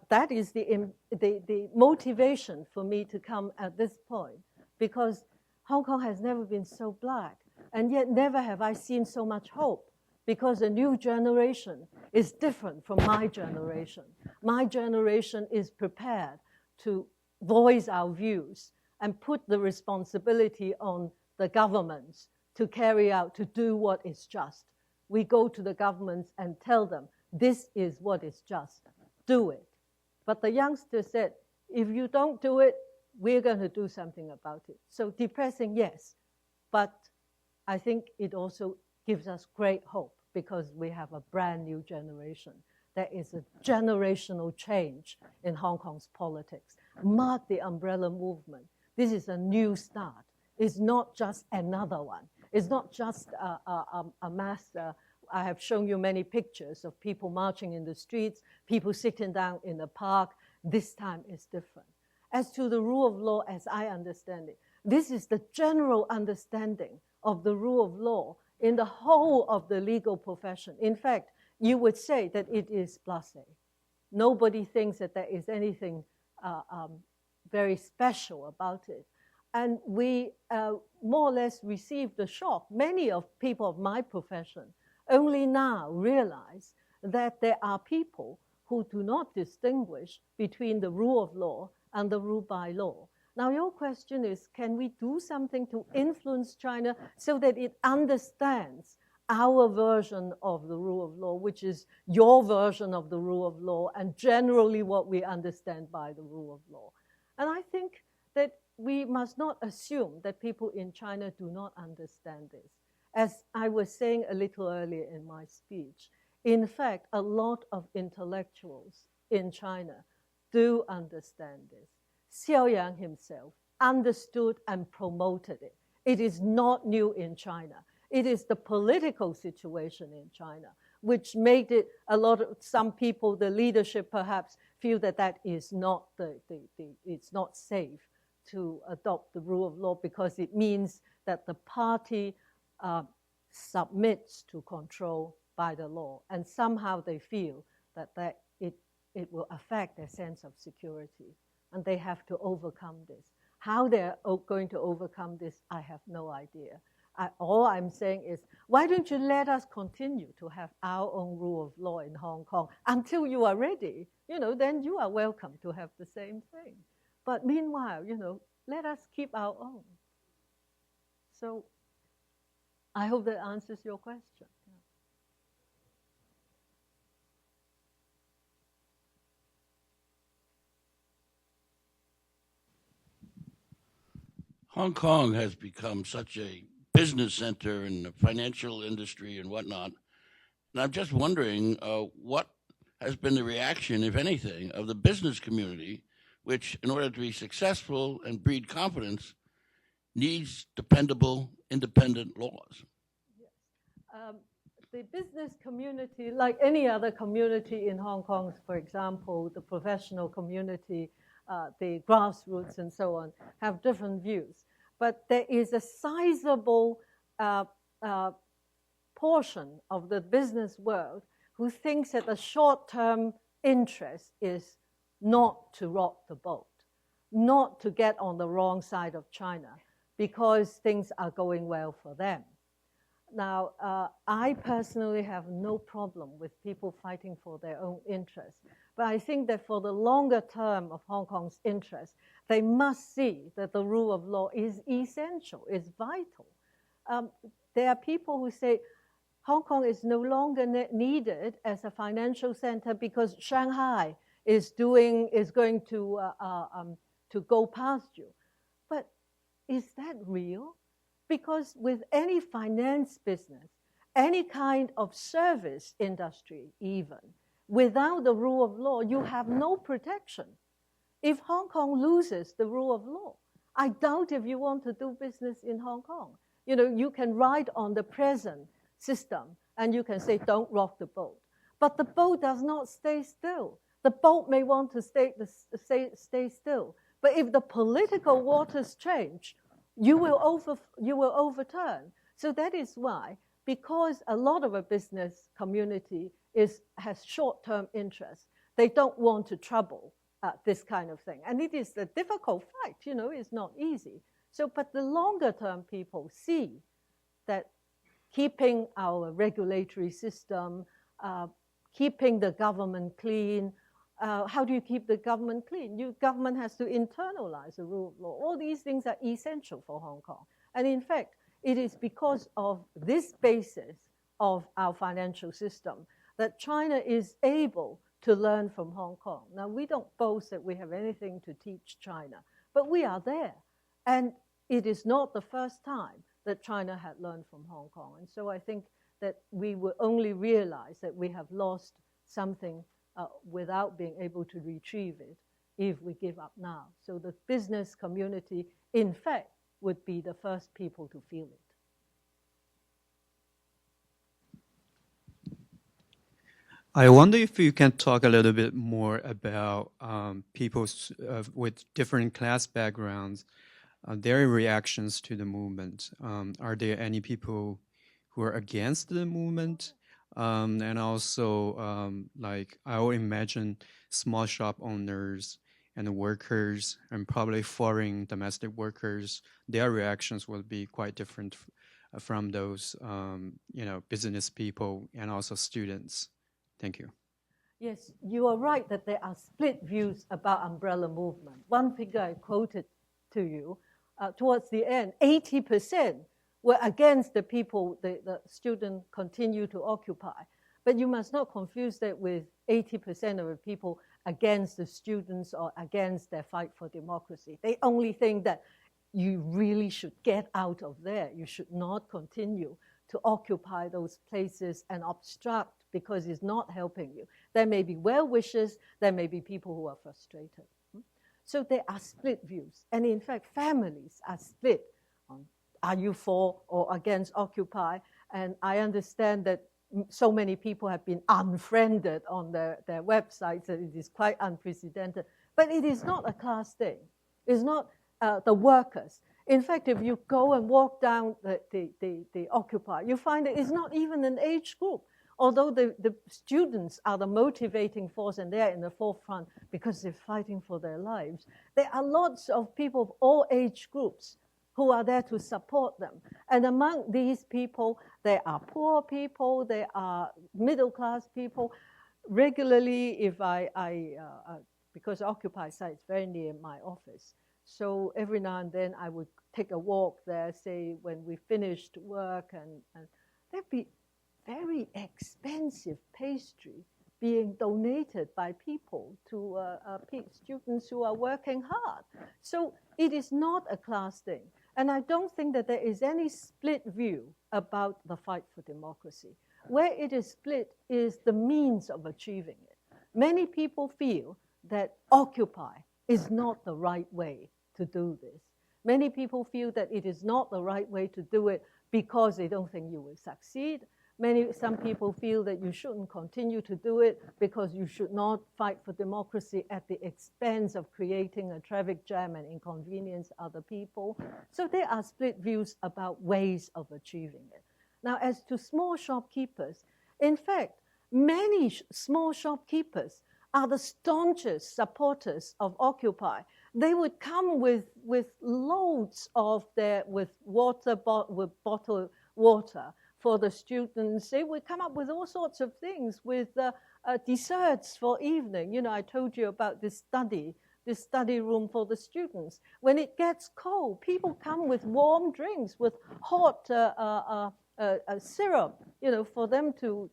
that is the motivation for me to come at this point, because Hong Kong has never been so black. And yet never have I seen so much hope, because a new generation is different from my generation. My generation is prepared to voice our views and put the responsibility on the governments to carry out, to do what is just. We go to the governments and tell them, this is what is just, do it. But the youngster said, if you don't do it, we're going to do something about it. So depressing, yes, but I think it also gives us great hope because we have a brand new generation. There is a generational change in Hong Kong's politics. Mark the umbrella movement. This is a new start. It's not just another one. It's not just a mass. I have shown you many pictures of people marching in the streets, people sitting down in the park. This time is different. As to the rule of law, as I understand it, this is the general understanding of the rule of law in the whole of the legal profession. In fact, you would say that it is blasé. Nobody thinks that there is anything very special about it. And we more or less received the shock. Many of people of my profession only now realize that there are people who do not distinguish between the rule of law and the rule by law. Now, your question is, can we do something to influence China so that it understands our version of the rule of law, which is your version of the rule of law, and generally what we understand by the rule of law? And I think that we must not assume that people in China do not understand this. As I was saying a little earlier in my speech, in fact, a lot of intellectuals in China do understand this. Xiaoyang himself understood and promoted it. It is not new in China. It is the political situation in China which made it some people, the leadership perhaps, feel that that is not it's not safe to adopt the rule of law because it means that the party submits to control by the law, and somehow they feel that it will affect their sense of security, and they have to overcome this. How they're going to overcome this, I have no idea. All I'm saying is, why don't you let us continue to have our own rule of law in Hong Kong until you are ready? Then you are welcome to have the same thing. But meanwhile, let us keep our own. So I hope that answers your question. Hong Kong has become such a business center in the financial industry and whatnot. And I'm just wondering what has been the reaction, if anything, of the business community, which, in order to be successful and breed confidence, needs dependable, independent laws. Yes. The business community, like any other community in Hong Kong, for example, the professional community, the grassroots and so on, have different views. But there is a sizable portion of the business world who thinks that the short-term interest is not to rock the boat, not to get on the wrong side of China, because things are going well for them. Now, I personally have no problem with people fighting for their own interests. But I think that for the longer term of Hong Kong's interests, they must see that the rule of law is essential, is vital. There are people who say Hong Kong is no longer needed as a financial center because Shanghai is going to go past you. But is that real? Because with any finance business, any kind of service industry even, without the rule of law, you have no protection. If Hong Kong loses the rule of law, I doubt if you want to do business in Hong Kong. You know, you can ride on the present system and you can say, don't rock the boat. But the boat does not stay still. The boat may want to stay still. But if the political waters change, you will overturn. So that is why, because a lot of a business community has short-term interests, they don't want to trouble this kind of thing. And it is a difficult fight, you know, it's not easy. So, but the longer-term people see that keeping our regulatory system, keeping the government clean. How do you keep the government clean? Government has to internalize the rule of law. All these things are essential for Hong Kong. And in fact, it is because of this basis of our financial system that China is able to learn from Hong Kong. Now, we don't boast that we have anything to teach China, but we are there. And it is not the first time that China had learned from Hong Kong. And so I think that we will only realize that we have lost something without being able to retrieve it if we give up now. So the business community, in fact, would be the first people to feel it. I wonder if you can talk a little bit more about people with different class backgrounds, their reactions to the movement. Are there any people who are against the movement? And also, like, I would imagine small shop owners and workers and probably foreign domestic workers, their reactions will be quite different from those, business people and also students. Thank you. Yes, you are right that there are split views about umbrella movement. One figure I quoted to you, towards the end, 80% were against the people the students continue to occupy. But you must not confuse that with 80% of the people against the students or against their fight for democracy. They only think that you really should get out of there. You should not continue to occupy those places and obstruct because it's not helping you. There may be well-wishers, there may be people who are frustrated. So there are split views. And in fact, families are split on are you for or against Occupy? And I understand that so many people have been unfriended on their websites that it is quite unprecedented. But it is not a class thing. It's not the workers. In fact, if you go and walk down the Occupy, you find that it's not even an age group. Although the students are the motivating force and they're in the forefront because they're fighting for their lives, there are lots of people of all age groups who are there to support them. And among these people, there are poor people, there are middle-class people. Regularly, if because Occupy site is very near my office, so every now and then I would take a walk there, say when we finished work, and there'd be very expensive pastry being donated by people to students who are working hard. So it is not a class thing. And I don't think that there is any split view about the fight for democracy. Where it is split is the means of achieving it. Many people feel that Occupy is not the right way to do this. Many people feel that it is not the right way to do it because they don't think you will succeed. Some people feel that you shouldn't continue to do it because you should not fight for democracy at the expense of creating a traffic jam and inconvenience other people. So there are split views about ways of achieving it. Now, as to small shopkeepers, in fact, many small shopkeepers are the staunchest supporters of Occupy. They would come with loads of with bottled water for the students. They would come up with all sorts of things, with desserts for evening. You know, I told you about this study room for the students. When it gets cold, people come with warm drinks, with hot syrup, you know, for them to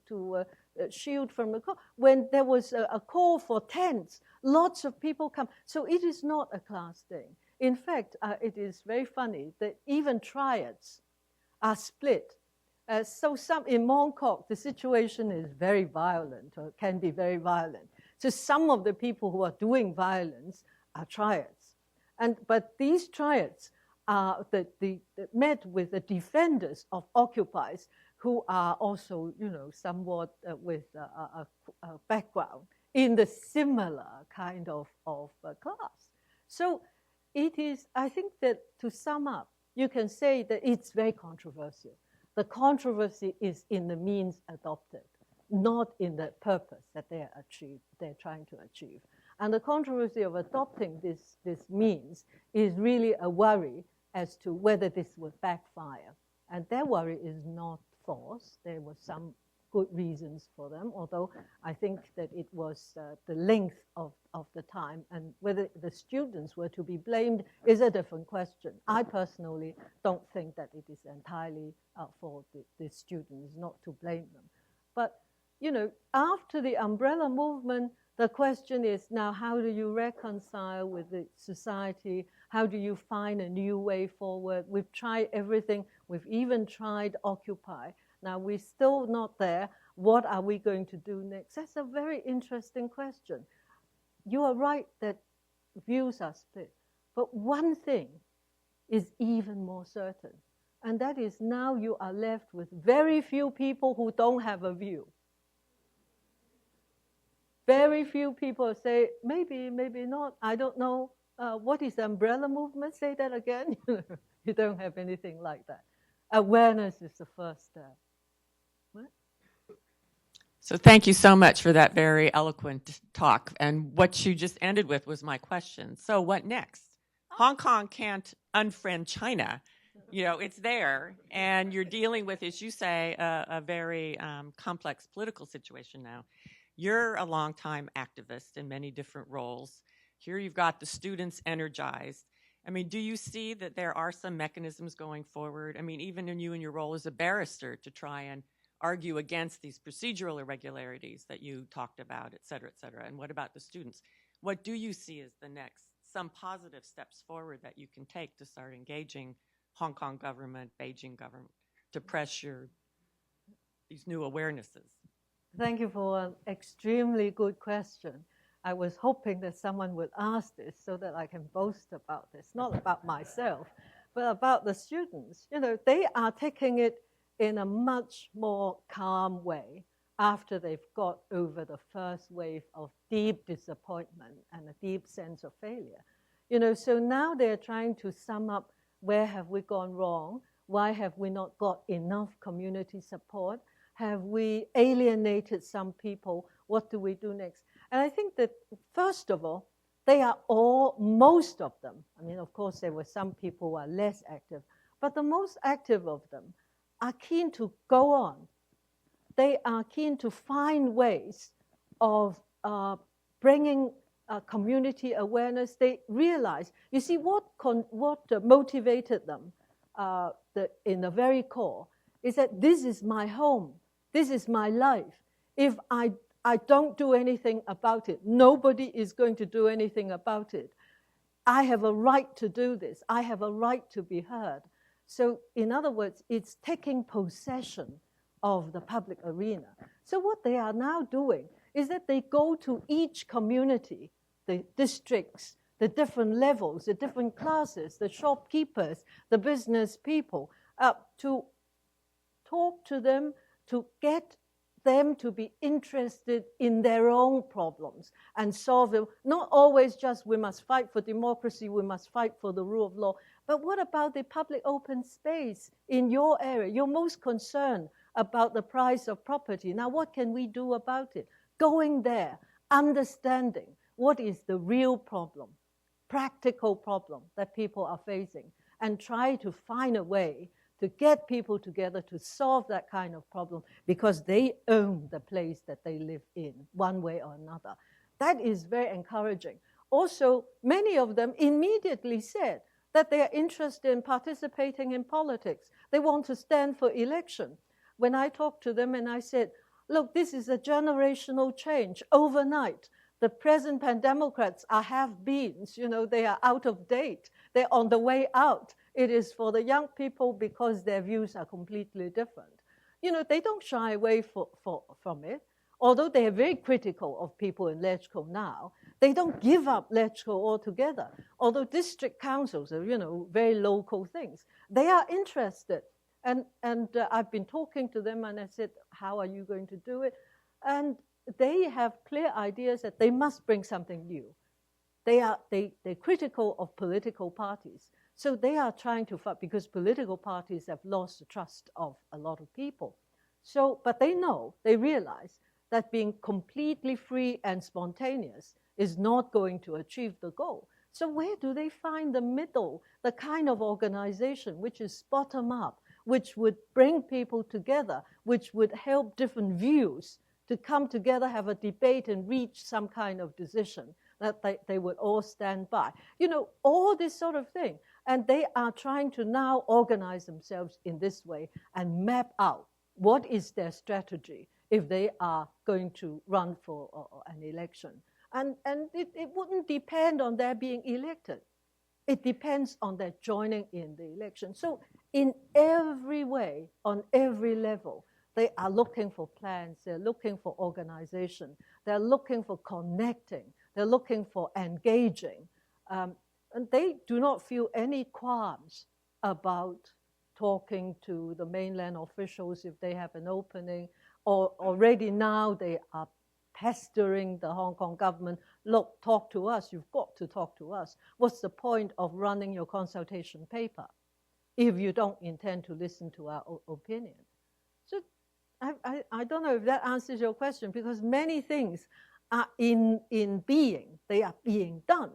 shield from the cold. When there was a call for tents, lots of people come. So it is not a class thing. In fact, it is very funny that even triads are split. So in Mongkok, the situation is very violent, or can be very violent. So some of the people who are doing violence are triads. But these triads are met with the defenders of occupiers, who are also, you know, somewhat with a background in the similar kind of class. So it is, I think that to sum up, you can say that it's very controversial. The controversy is in the means adopted, not in the purpose that they're trying to achieve. And the controversy of adopting this means is really a worry as to whether this would backfire. And their worry is not false. There were some good reasons for them, although I think that it was the length of the time, and whether the students were to be blamed is a different question. I personally don't think that it is entirely for the students, not to blame them. But, you know, after the umbrella movement, the question is now, how do you reconcile with the society? How do you find a new way forward? We've tried everything. We've even tried Occupy. Now, we're still not there. What are we going to do next? That's a very interesting question. You are right that views are split. But one thing is even more certain, and that is now you are left with very few people who don't have a view. Very few people say, maybe, maybe not, I don't know. What is the umbrella movement? Say that again. You don't have anything like that. Awareness is the first step. What? So thank you so much for that very eloquent talk. And what you just ended with was my question. So what next? Hong Kong can't unfriend China. You know, it's there, and you're dealing with, as you say, a very complex political situation now. You're a longtime activist in many different roles. Here you've got the students energized. I mean, do you see that there are some mechanisms going forward? I mean, even in your role as a barrister, to try and argue against these procedural irregularities that you talked about, et cetera, et cetera. And what about the students? What do you see as the next, some positive steps forward that you can take to start engaging Hong Kong government, Beijing government, to pressure these new awarenesses? Thank you for an extremely good question. I was hoping that someone would ask this so that I can boast about this, not about myself, but about the students. You know, they are taking it in a much more calm way after they've got over the first wave of deep disappointment and a deep sense of failure. You know, so now they're trying to sum up, where have we gone wrong? Why have we not got enough community support? Have we alienated some people? What do we do next? And I think that, first of all, they are all, most of them, I mean, of course, there were some people who are less active, but the most active of them are keen to go on. They are keen to find ways of bringing community awareness. They realize, you see, what motivated them in the very core is that this is my home. This is my life. If I don't do anything about it, nobody is going to do anything about it. I have a right to do this. I have a right to be heard. So in other words, it's taking possession of the public arena. So what they are now doing is that they go to each community, the districts, the different levels, the different classes, the shopkeepers, the business people, to talk to them, to get them to be interested in their own problems and solve them. Not always just, we must fight for democracy, we must fight for the rule of law, but what about the public open space in your area? You're most concerned about the price of property. Now, what can we do about it? Going there, understanding what is the real problem, practical problem that people are facing, and try to find a way to get people together to solve that kind of problem because they own the place that they live in, one way or another. That is very encouraging. Also, many of them immediately said that they are interested in participating in politics. They want to stand for election. When I talked to them and I said, look, this is a generational change overnight. The present pan-democrats are have-beens. You know, they are out of date. They're on the way out. It is for the young people because their views are completely different. You know, they don't shy away from it. Although they are very critical of people in LegCo now, they don't give up LegCo altogether. Although district councils are, you know, very local things. They are interested. And I've been talking to them and I said, how are you going to do it? And they have clear ideas that they must bring something new. They're critical of political parties. So they are trying to fight because political parties have lost the trust of a lot of people. So, but they know, they realize that being completely free and spontaneous is not going to achieve the goal. So where do they find the middle, the kind of organization which is bottom up, which would bring people together, which would help different views to come together, have a debate, and reach some kind of decision that they would all stand by? You know, all this sort of thing. And they are trying to now organize themselves in this way and map out what is their strategy if they are going to run for an election. And it wouldn't depend on their being elected. It depends on their joining in the election. So in every way, on every level, they are looking for plans, they're looking for organization, they're looking for connecting, they're looking for engaging. And they do not feel any qualms about talking to the mainland officials if they have an opening, or already now they are pestering the Hong Kong government, look, talk to us, you've got to talk to us. What's the point of running your consultation paper if you don't intend to listen to our opinion? So I don't know if that answers your question, because many things are in being, they are being done.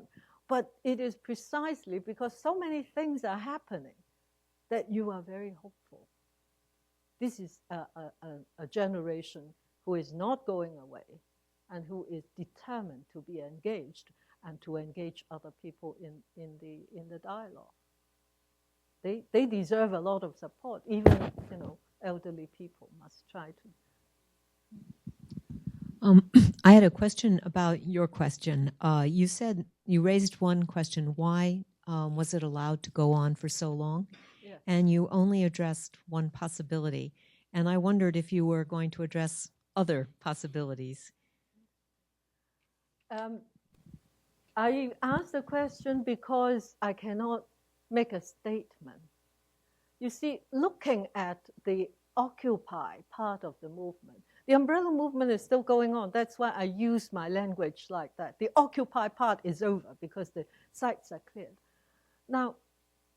But it is precisely because so many things are happening that you are very hopeful. This is a generation who is not going away and who is determined to be engaged and to engage other people in the dialogue. They deserve a lot of support. Even, you know, elderly people must try to. I had a question about your question. You said you raised one question: why was it allowed to go on for so long? Yeah. And you only addressed one possibility. And I wondered if you were going to address other possibilities. I asked the question because I cannot make a statement. You see, looking at the Occupy part of the movement, the umbrella movement is still going on. That's why I use my language like that. The Occupy part is over because the sites are cleared. Now,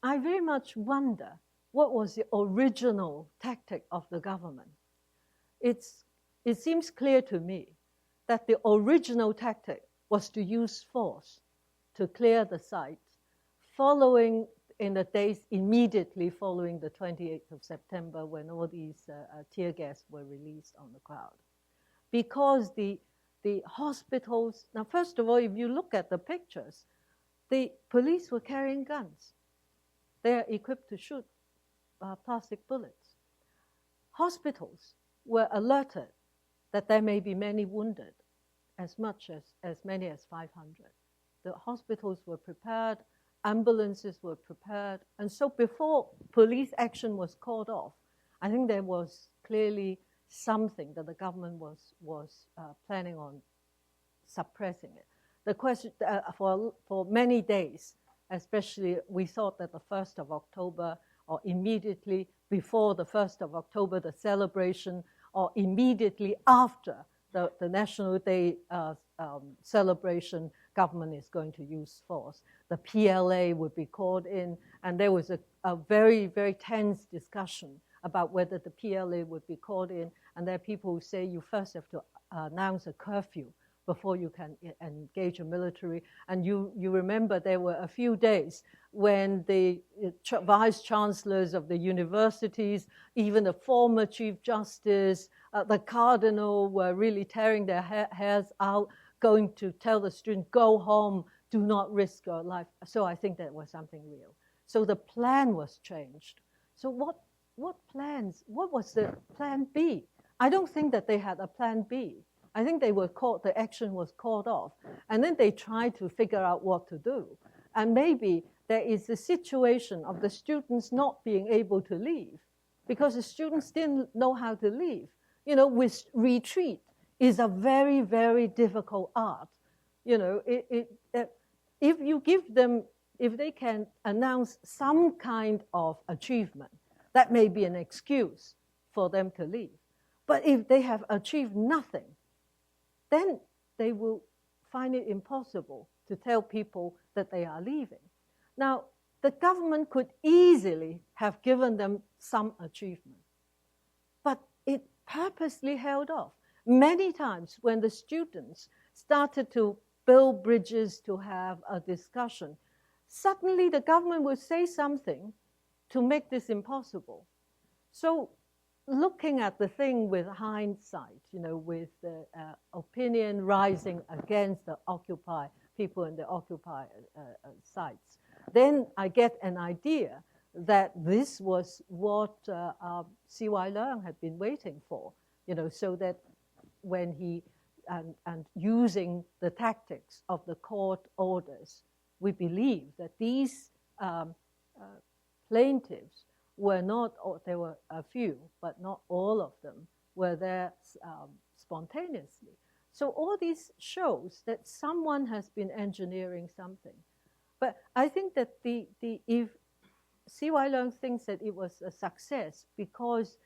I very much wonder what was the original tactic of the government. It seems clear to me that the original tactic was to use force to clear the site following in the days immediately following the 28th of September when all these tear gas were released on the crowd. Because the hospitals, now first of all, if you look at the pictures, the police were carrying guns. They are equipped to shoot plastic bullets. Hospitals were alerted that there may be many wounded, as many as 500. The hospitals were prepared, ambulances were prepared, and so before police action was called off, I think there was clearly something that the government was planning on suppressing it. The question for many days, especially, we thought that the 1st of October or immediately before the 1st of October, the celebration, or immediately after the National Day celebration, government is going to use force. The PLA would be called in, and there was a very, very tense discussion about whether the PLA would be called in, and there are people who say you first have to announce a curfew before you can engage a military. And you remember there were a few days when the vice chancellors of the universities, even the former chief justice, the cardinal were really tearing their hairs out, going to tell the student, go home, do not risk your life. So I think that was something real. So the plan was changed. So what was the plan B? I don't think that they had a plan B. I think they were caught, the action was called off. And then they tried to figure out what to do. And maybe there is the situation of the students not being able to leave because the students didn't know how to leave. You know, with retreat is a very, very difficult art. You know, if you give them, if they can announce some kind of achievement, that may be an excuse for them to leave. But if they have achieved nothing, then they will find it impossible to tell people that they are leaving. Now, the government could easily have given them some achievement, but it purposely held off. Many times when the students started to build bridges to have a discussion, suddenly the government would say something to make this impossible. So looking at the thing with hindsight, you know, with the opinion rising against the Occupy, people in the Occupy sites, then I get an idea that this was what C.Y. Leung had been waiting for, you know, so that when he, and using the tactics of the court orders, we believe that these plaintiffs were not, or there were a few, but not all of them, were there spontaneously. So all this shows that someone has been engineering something. But I think that if C.Y. Leung thinks that it was a success because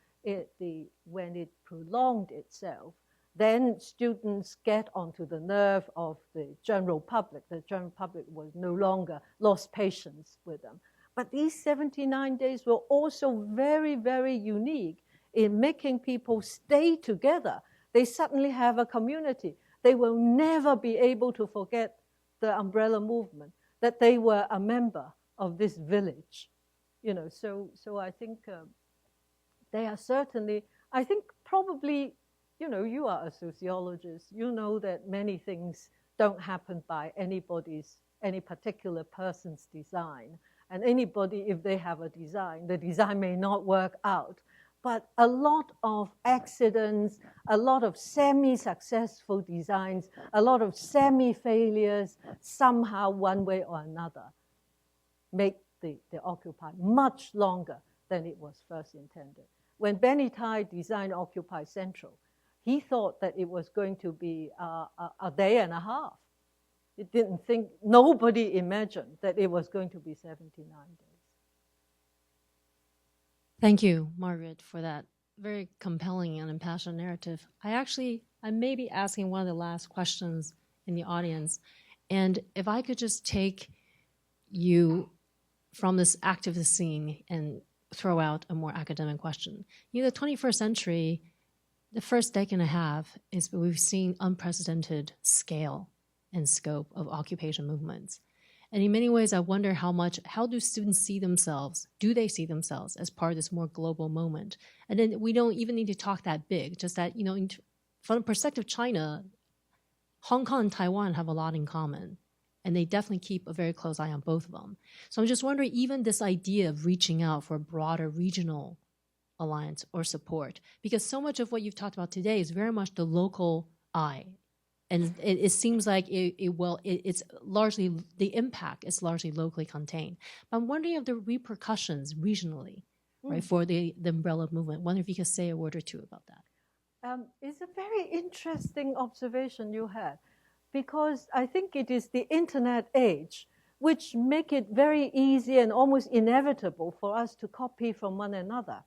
when it prolonged itself, then students get onto the nerve of the general public. The general public was no longer lost patience with them. But these 79 days were also very, very unique in making people stay together. They suddenly have a community. They will never be able to forget the umbrella movement, that they were a member of this village. You know, so I think they are certainly, I think probably, you know, you are a sociologist. You know that many things don't happen by any particular person's design. And anybody, if they have a design, the design may not work out. But a lot of accidents, a lot of semi-successful designs, a lot of semi-failures, somehow one way or another, make the Occupy much longer than it was first intended. When Benny Tai designed Occupy Central, he thought that it was going to be a day and a half. It didn't think, nobody imagined that it was going to be 79 days. Thank you, Margaret, for that very compelling and impassioned narrative. I may be asking one of the last questions in the audience. And if I could just take you from this activist scene and throw out a more academic question. You know, the 21st century, the first decade and a half is we've seen unprecedented scale and scope of occupation movements. And in many ways, I wonder how do students see themselves? Do they see themselves as part of this more global moment? And then we don't even need to talk that big, just that, you know, from the perspective of China, Hong Kong and Taiwan have a lot in common. And they definitely keep a very close eye on both of them. So I'm just wondering, even this idea of reaching out for a broader regional alliance or support, because so much of what you've talked about today is very much the local eye. And it seems like it's largely, the impact is largely locally contained. But I'm wondering of the repercussions regionally, right, for the umbrella movement. I wonder if you could say a word or two about that. It's a very interesting observation you had, because I think it is the internet age which make it very easy and almost inevitable for us to copy from one another.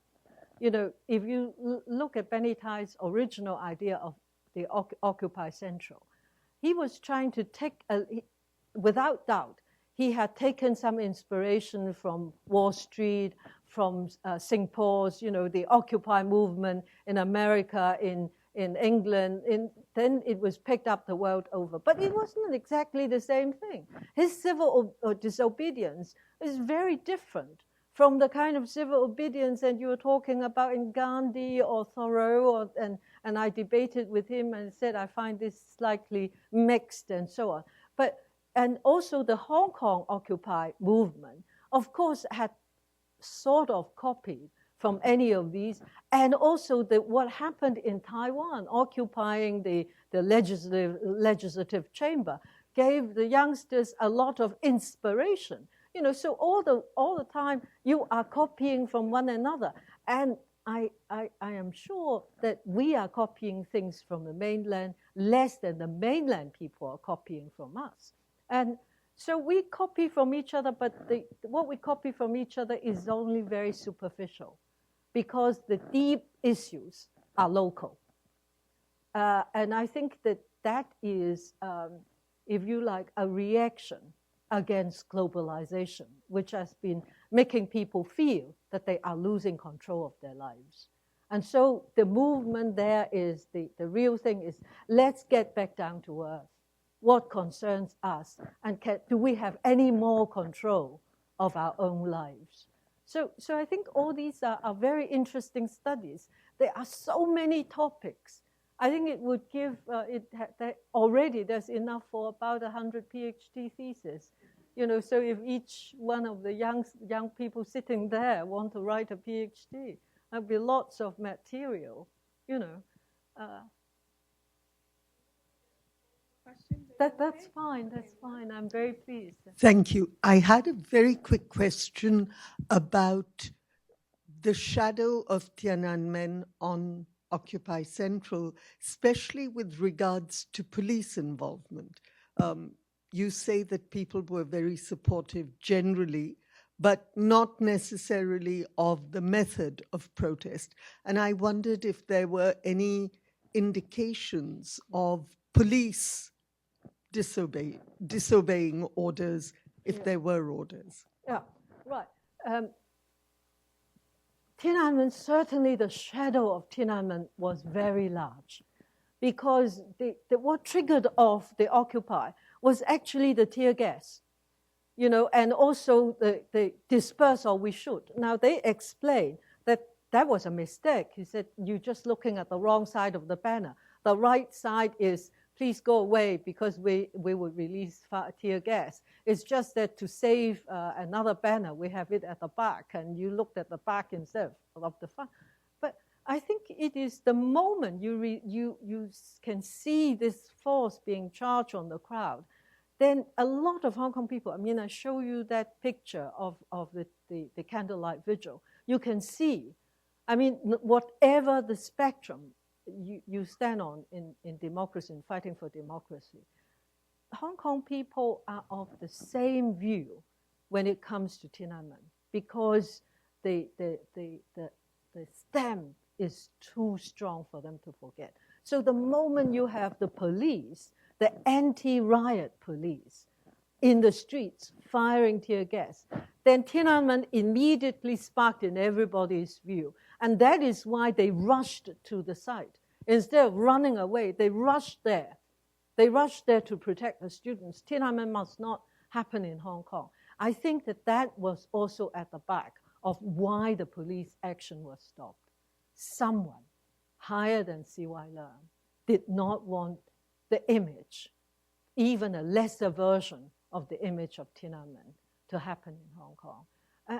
You know, if you look at Benny Tai's original idea of the Occupy Central, he was trying to take, without doubt, he had taken some inspiration from Wall Street, from Singapore's, you know, the Occupy movement in America in in England. Then it was picked up the world over. But it wasn't exactly the same thing. His civil disobedience is very different from the kind of civil obedience that you were talking about in Gandhi or Thoreau, and I debated with him and said, I find this slightly mixed and so on. And also the Hong Kong Occupy movement, of course, had sort of copied from any of these, and also what happened in Taiwan, occupying the legislative chamber, gave the youngsters a lot of inspiration. So all the time you are copying from one another, and I am sure that we are copying things from the mainland less than the mainland people are copying from us. And so we copy from each other, but what we copy from each other is only very superficial, because the deep issues are local. And I think that is, if you like, a reaction against globalization, which has been making people feel that they are losing control of their lives. And so the movement there is, the real thing is, let's get back down to earth. What concerns us, and do we have any more control of our own lives? So I think all these are very interesting studies. There are so many topics. I think it would give, already there's enough for about 100 PhD theses. So if each one of the young people sitting there want to write a PhD, there'll be lots of material, That's fine. I'm very pleased. Thank you. I had a very quick question about the shadow of Tiananmen on Occupy Central, especially with regards to police involvement. You say that people were very supportive generally, but not necessarily of the method of protest. And I wondered if there were any indications of police disobeying orders, if there were orders. Yeah, right. Tiananmen, certainly the shadow of Tiananmen was very large, because what triggered off the Occupy was actually the tear gas, and also the disperse, or we should. Now, they explained that was a mistake. He said, you're just looking at the wrong side of the banner. The right side is, please go away, because we would release tear gas. It's just that to save another banner, we have it at the back, and you looked at the back instead of the front. But I think it is the moment you can see this force being charged on the crowd, then a lot of Hong Kong people, I show you that picture of the candlelight vigil. You can see, whatever the spectrum you stand on in democracy, in fighting for democracy, Hong Kong people are of the same view when it comes to Tiananmen, because the stamp is too strong for them to forget. So the moment you have the police, the anti-riot police, in the streets firing tear gas, then Tiananmen immediately sparked in everybody's view. And that is why they rushed to the site. Instead of running away, they rushed there. They rushed there to protect the students. Tiananmen must not happen in Hong Kong. I think that was also at the back of why the police action was stopped. Someone higher than C.Y. Leung did not want the image, even a lesser version of the image of Tiananmen, to happen in Hong Kong.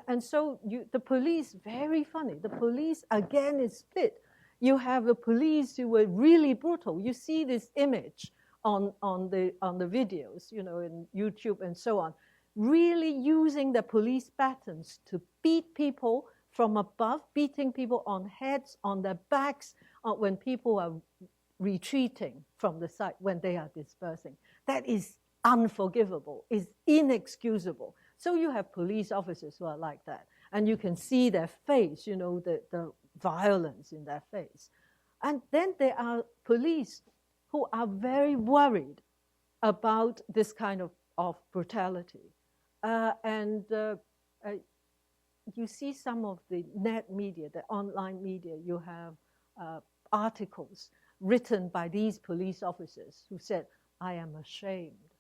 And so the police, very funny, the police again is split. You have the police who were really brutal. You see this image on the videos, in YouTube and so on, really using the police batons to beat people from above, beating people on heads, on their backs, when people are retreating from the site, when they are dispersing. That is unforgivable, is inexcusable. So you have police officers who are like that, and you can see their face, the violence in their face. And then there are police who are very worried about this kind of brutality. You see some of the net media, the online media, you have articles written by these police officers who said, I am ashamed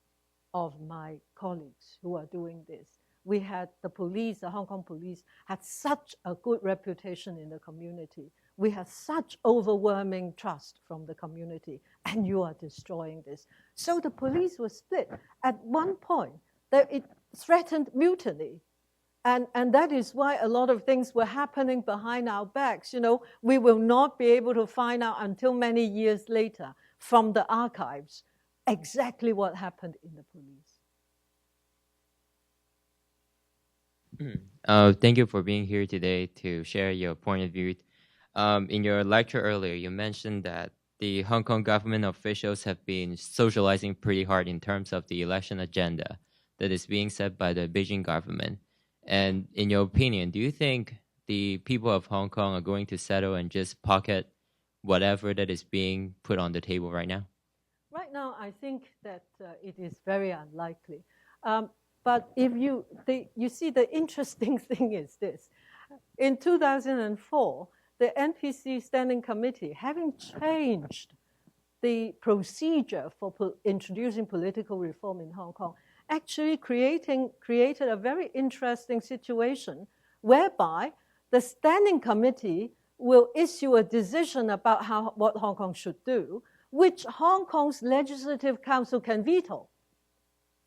of my colleagues who are doing this. We had the police, the Hong Kong police, had such a good reputation in the community. We had such overwhelming trust from the community, and you are destroying this. So the police was split. At one point, it threatened mutiny. And that is why a lot of things were happening behind our backs. You know, we will not be able to find out until many years later from the archives exactly what happened in the police. Thank you for being here today to share your point of view. In your lecture earlier, you mentioned that the Hong Kong government officials have been socializing pretty hard in terms of the election agenda that is being set by the Beijing government. And in your opinion, do you think the people of Hong Kong are going to settle and just pocket whatever that is being put on the table right now? Right now, I think that it is very unlikely. But if you see, the interesting thing is this. In 2004, the NPC Standing Committee, having changed the procedure for introducing political reform in Hong Kong, actually created a very interesting situation whereby the Standing Committee will issue a decision about what Hong Kong should do, which Hong Kong's Legislative Council can veto.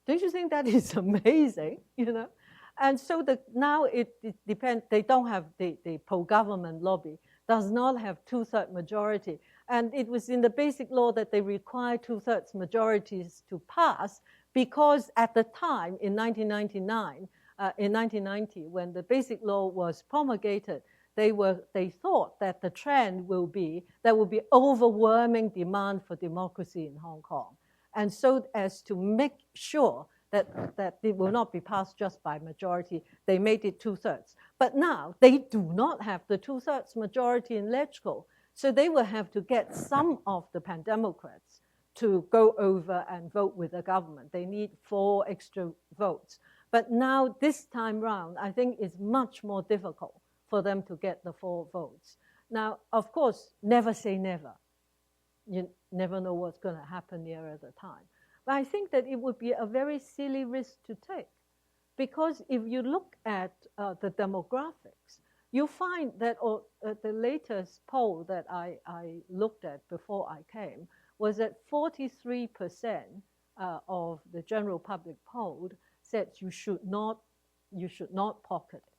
Don't you think that is amazing? You know, and so now it depends. They don't have the pro-government lobby does not have 2/3 majority, and it was in the Basic Law that they require 2/3 majorities to pass, because at the time in 1990, when the Basic Law was promulgated, they thought that the trend will be there will be overwhelming demand for democracy in Hong Kong. And so as to make sure that it will not be passed just by majority, they made it 2/3. But now they do not have the 2/3 majority in LegCo, so they will have to get some of the Pan-Democrats to go over and vote with the government. They need 4 extra votes. But now, this time round, I think it's much more difficult for them to get the 4 votes. Now, of course, never say never. You never know what's going to happen nearer the time. But I think that it would be a very silly risk to take, because if you look at the demographics, you find that the latest poll that I looked at before I came was that 43% of the general public polled said you should not pocket it.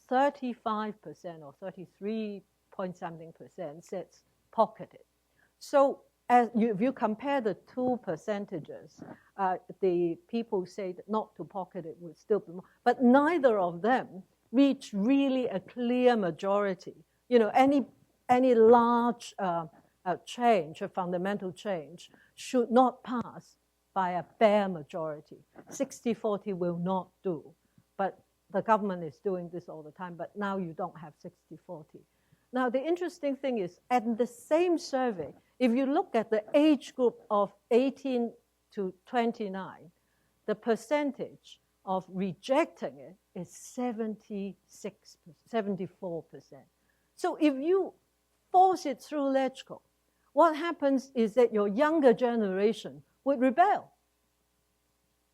35% or 33-point-something% said pocket it. So if you compare the 2 percentages, the people say that not to pocket it would still be more, but neither of them reach really a clear majority. You know, any large change, a fundamental change, should not pass by a bare majority. 60-40 will not do, but the government is doing this all the time, but now you don't have 60-40. Now, the interesting thing is, at the same survey, if you look at the age group of 18 to 29, the percentage of rejecting it is 74%. So if you force it through LegCo, what happens is that your younger generation would rebel.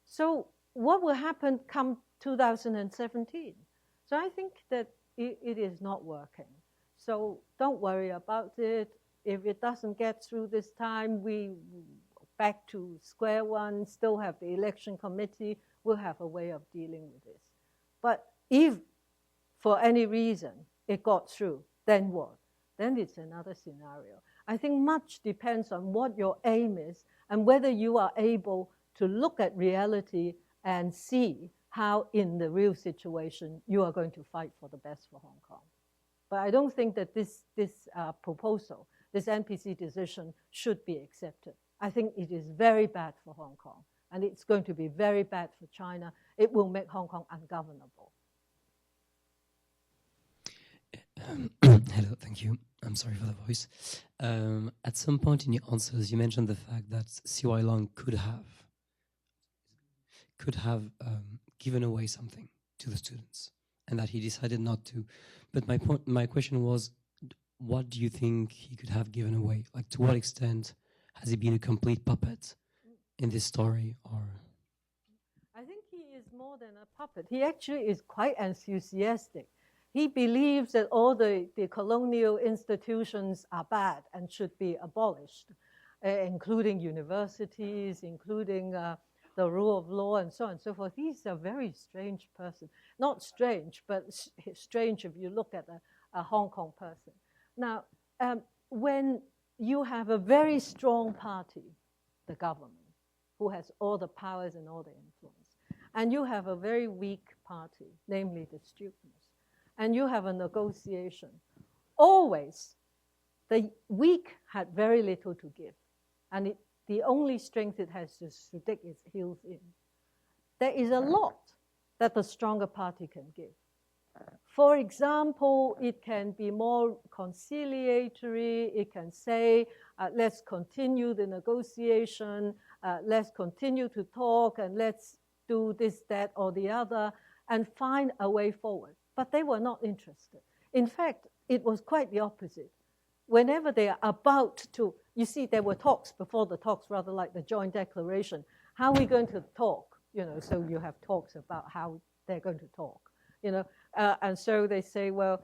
So what will happen come 2017? So I think that it is not working. So don't worry about it. If it doesn't get through this time, we back to square one, still have the election committee, we'll have a way of dealing with this. But if for any reason it got through, then what? Then it's another scenario. I think much depends on what your aim is and whether you are able to look at reality and see how in the real situation you are going to fight for the best for Hong Kong. But I don't think that this proposal, this NPC decision, should be accepted. I think it is very bad for Hong Kong, and it's going to be very bad for China. It will make Hong Kong ungovernable. Hello, thank you. I'm sorry for the voice. At some point in your answers, you mentioned the fact that CY Leung could have given away something to the students, and that he decided not to. But my question was, what do you think he could have given away? Like, to what extent has he been a complete puppet in this story? Or I think he is more than a puppet. He actually is quite enthusiastic. He believes that all the colonial institutions are bad and should be abolished, including universities, including the rule of law, and so on and so forth. He's a very strange person. Not strange, but strange if you look at a Hong Kong person. Now, when you have a very strong party, the government, who has all the powers and all the influence, and you have a very weak party, namely the students, and you have a negotiation, always the weak had very little to give, and the only strength it has is to dig its heels in. There is a lot that the stronger party can give. For example, it can be more conciliatory. It can say, let's continue the negotiation, let's continue to talk, and let's do this, that, or the other, and find a way forward. But they were not interested. In fact, it was quite the opposite. Whenever they are about to, you see, there were talks before the talks, rather like the joint declaration. How are we going to talk? You know, so you have talks about how they're going to talk. You know, and so they say, well,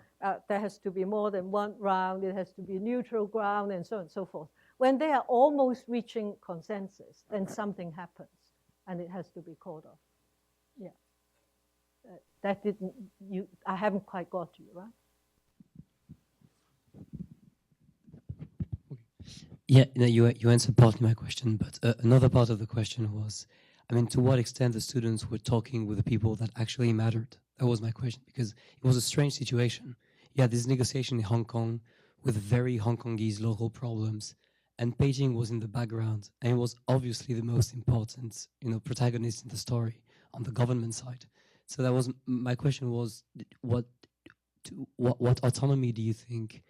there has to be more than one round. It has to be neutral ground, and so on and so forth. When they are almost reaching consensus, then something happens, and it has to be called off. Yeah, that didn't. I haven't quite got you right. yeah, no, you answered partly my question, but another part of the question was, I mean, to what extent the students were talking with the people that actually mattered? That was my question, because it was a strange situation. You had this negotiation in Hong Kong with very Hong Kongese local problems, and Beijing was in the background, and it was obviously the most important, protagonist in the story on the government side. So that was my question: was what autonomy do you think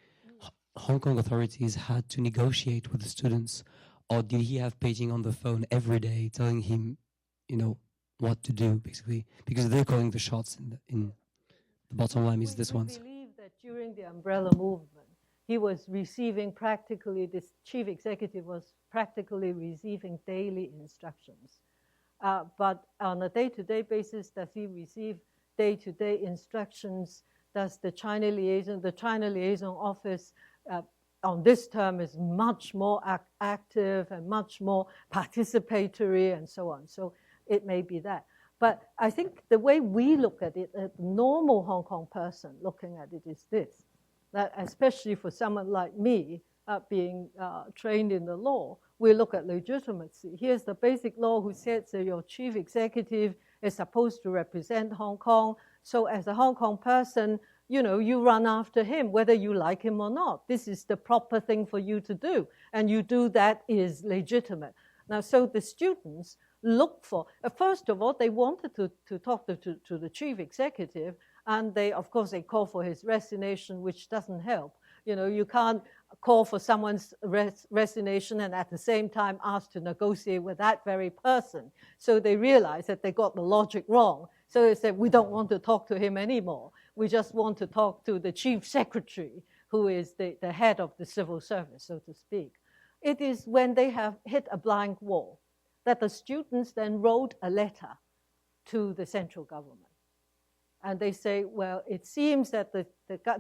Hong Kong authorities had to negotiate with the students, or did he have Beijing on the phone every day telling him, what to do, basically, because they're calling the shots in the bottom line is this one. We believe that during the umbrella movement, he was receiving practically, this chief executive was practically receiving daily instructions. But on a day-to-day basis, does he receive day-to-day instructions? Does the China liaison office on this term is much more active and much more participatory and so on. So it may be that. But I think the way we look at it, a normal Hong Kong person looking at it is this, that especially for someone like me, being trained in the law, we look at legitimacy. Here's the basic law who says that your chief executive is supposed to represent Hong Kong. So as a Hong Kong person, you run after him, whether you like him or not. This is the proper thing for you to do. And you do that is legitimate. Now, so the students look for, first of all, they wanted to talk to the chief executive, and of course, they call for his resignation, which doesn't help. You can't call for someone's resignation and at the same time ask to negotiate with that very person. So they realized that they got the logic wrong. So they said, we don't want to talk to him anymore. We just want to talk to the chief secretary, who is the head of the civil service, so to speak. It is when they have hit a blank wall that the students then wrote a letter to the central government. And they say, well, it seems that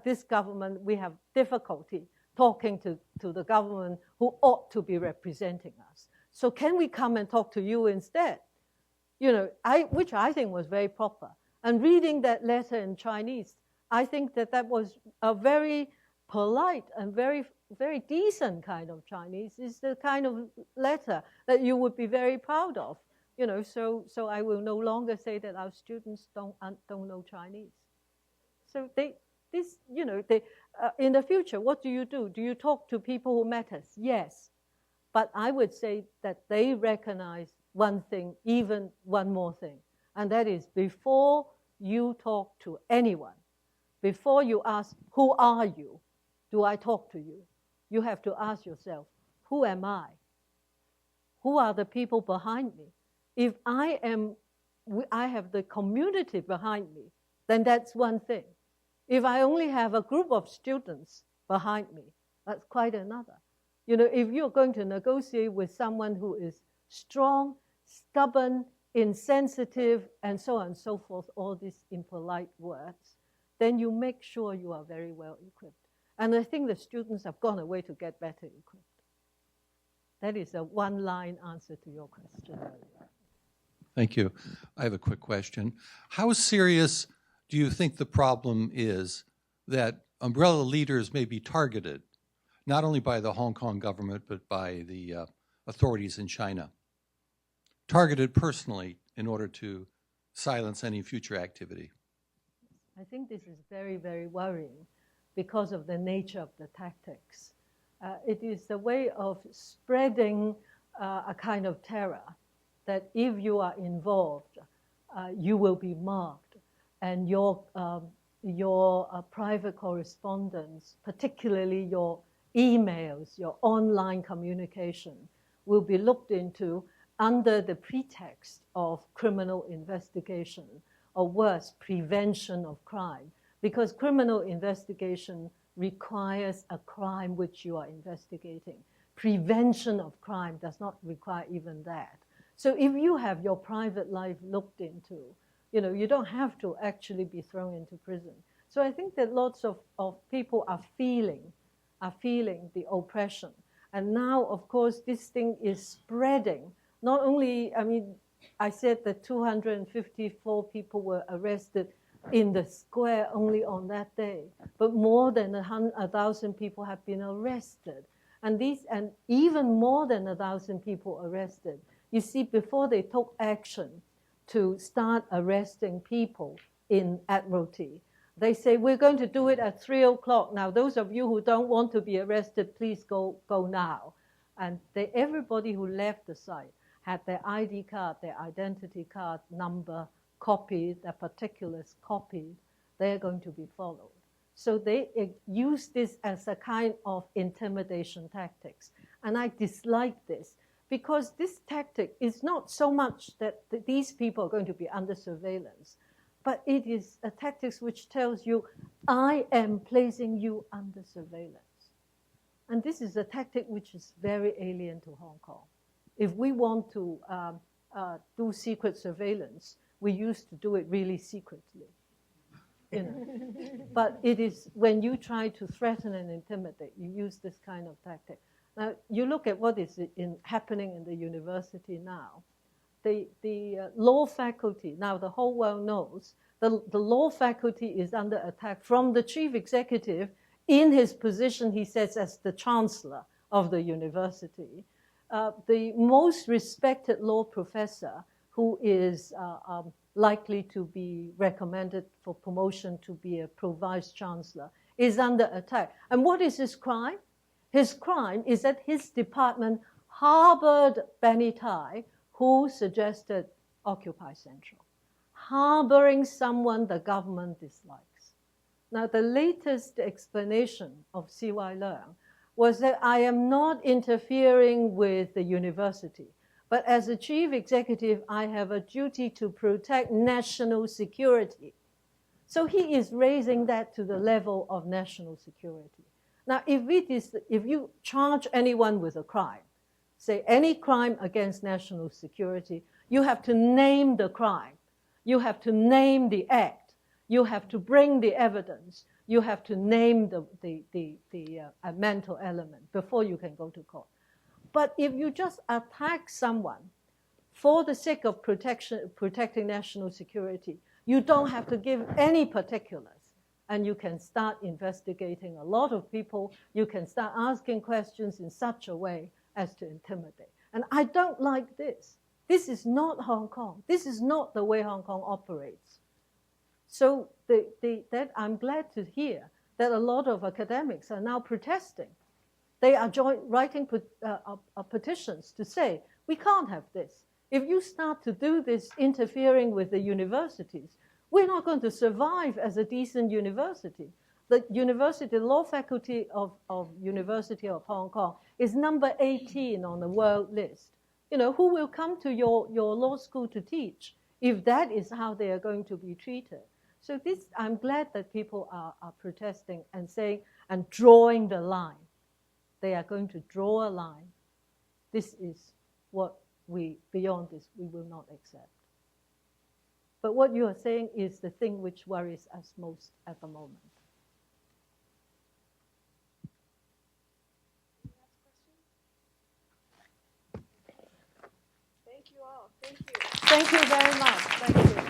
this government, we have difficulty talking to the government who ought to be representing us. So can we come and talk to you instead? Which I think was very proper. And reading that letter in Chinese, I think that was a very polite and very, very decent kind of Chinese. It's the kind of letter that you would be very proud of. So I will no longer say that our students don't know Chinese. So in the future, what do? Do you talk to people who matter? Yes. But I would say that they recognize one thing, even one more thing. And that is, before you talk to anyone, before you ask, who are you? Do I talk to you? You have to ask yourself, who am I? Who are the people behind me? If I have the community behind me, then that's one thing. If I only have a group of students behind me. That's quite another. You know, if you're going to negotiate with someone who is strong, stubborn, insensitive, and so on and so forth, all these impolite words, then you make sure you are very well equipped. And I think the students have gone away to get better equipped. That is a one-line answer to your question earlier. Thank you. I have a quick question. How serious do you think the problem is that umbrella leaders may be targeted, not only by the Hong Kong government, but by the authorities in China, targeted personally in order to silence any future activity? I think this is very, very worrying because of the nature of the tactics. It is a way of spreading a kind of terror that if you are involved, you will be marked, and your private correspondence, particularly your emails, your online communication, will be looked into under the pretext of criminal investigation, or worse, prevention of crime, because criminal investigation requires a crime which you are investigating. Prevention of crime does not require even that. So if you have your private life looked into, you know, you don't have to actually be thrown into prison. So I think that lots of people are feeling the oppression. And now, of course, this thing is spreading. Not only, I mean, I said that 254 people were arrested in the square only on that day, but more than 1,000 people have been arrested. And even more than 1,000 people arrested. You see, before they took action to start arresting people in Admiralty, they say, we're going to do it at 3 o'clock. Now, those of you who don't want to be arrested, please go now. And everybody who left the site had their ID card, their identity card number copied, their particulars copied. They're going to be followed. So they use this as a kind of intimidation tactics. And I dislike this, because this tactic is not so much that these people are going to be under surveillance, but it is a tactic which tells you, I am placing you under surveillance. And this is a tactic which is very alien to Hong Kong. If we want to do secret surveillance, we used to do it really secretly. You know. But it is when you try to threaten and intimidate, you use this kind of tactic. Now, you look at what is happening in the university now. The law faculty, now the whole world knows, the law faculty is under attack from the chief executive in his position, he says, as the chancellor of the university. The most respected law professor, who is likely to be recommended for promotion to be a pro-vice chancellor, is under attack. And what is his crime? His crime is that his department harbored Benny Tai, who suggested Occupy Central, harboring someone the government dislikes. Now, the latest explanation of C.Y. Leung was that I am not interfering with the university, but as a chief executive, I have a duty to protect national security. So he is raising that to the level of national security. Now, if you charge anyone with a crime, say any crime against national security, you have to name the crime. You have to name the act. You have to bring the evidence. You have to name the mental element before you can go to court. But if you just attack someone for the sake of protecting national security, you don't have to give any particulars. And you can start investigating a lot of people. You can start asking questions in such a way as to intimidate. And I don't like this. This is not Hong Kong. This is not the way Hong Kong operates. So that I'm glad to hear that a lot of academics are now protesting. They are writing petitions to say, we can't have this. If you start to do this interfering with the universities, we're not going to survive as a decent university. The university, the law faculty of University of Hong Kong is number 18 on the world list. You know, who will come to your law school to teach if that is how they are going to be treated? So this, I'm glad that people are protesting and saying, and drawing the line. They are going to draw a line. This is what beyond this, we will not accept. But what you are saying is the thing which worries us most at the moment. Thank you all. Thank you. Thank you very much. Thank you.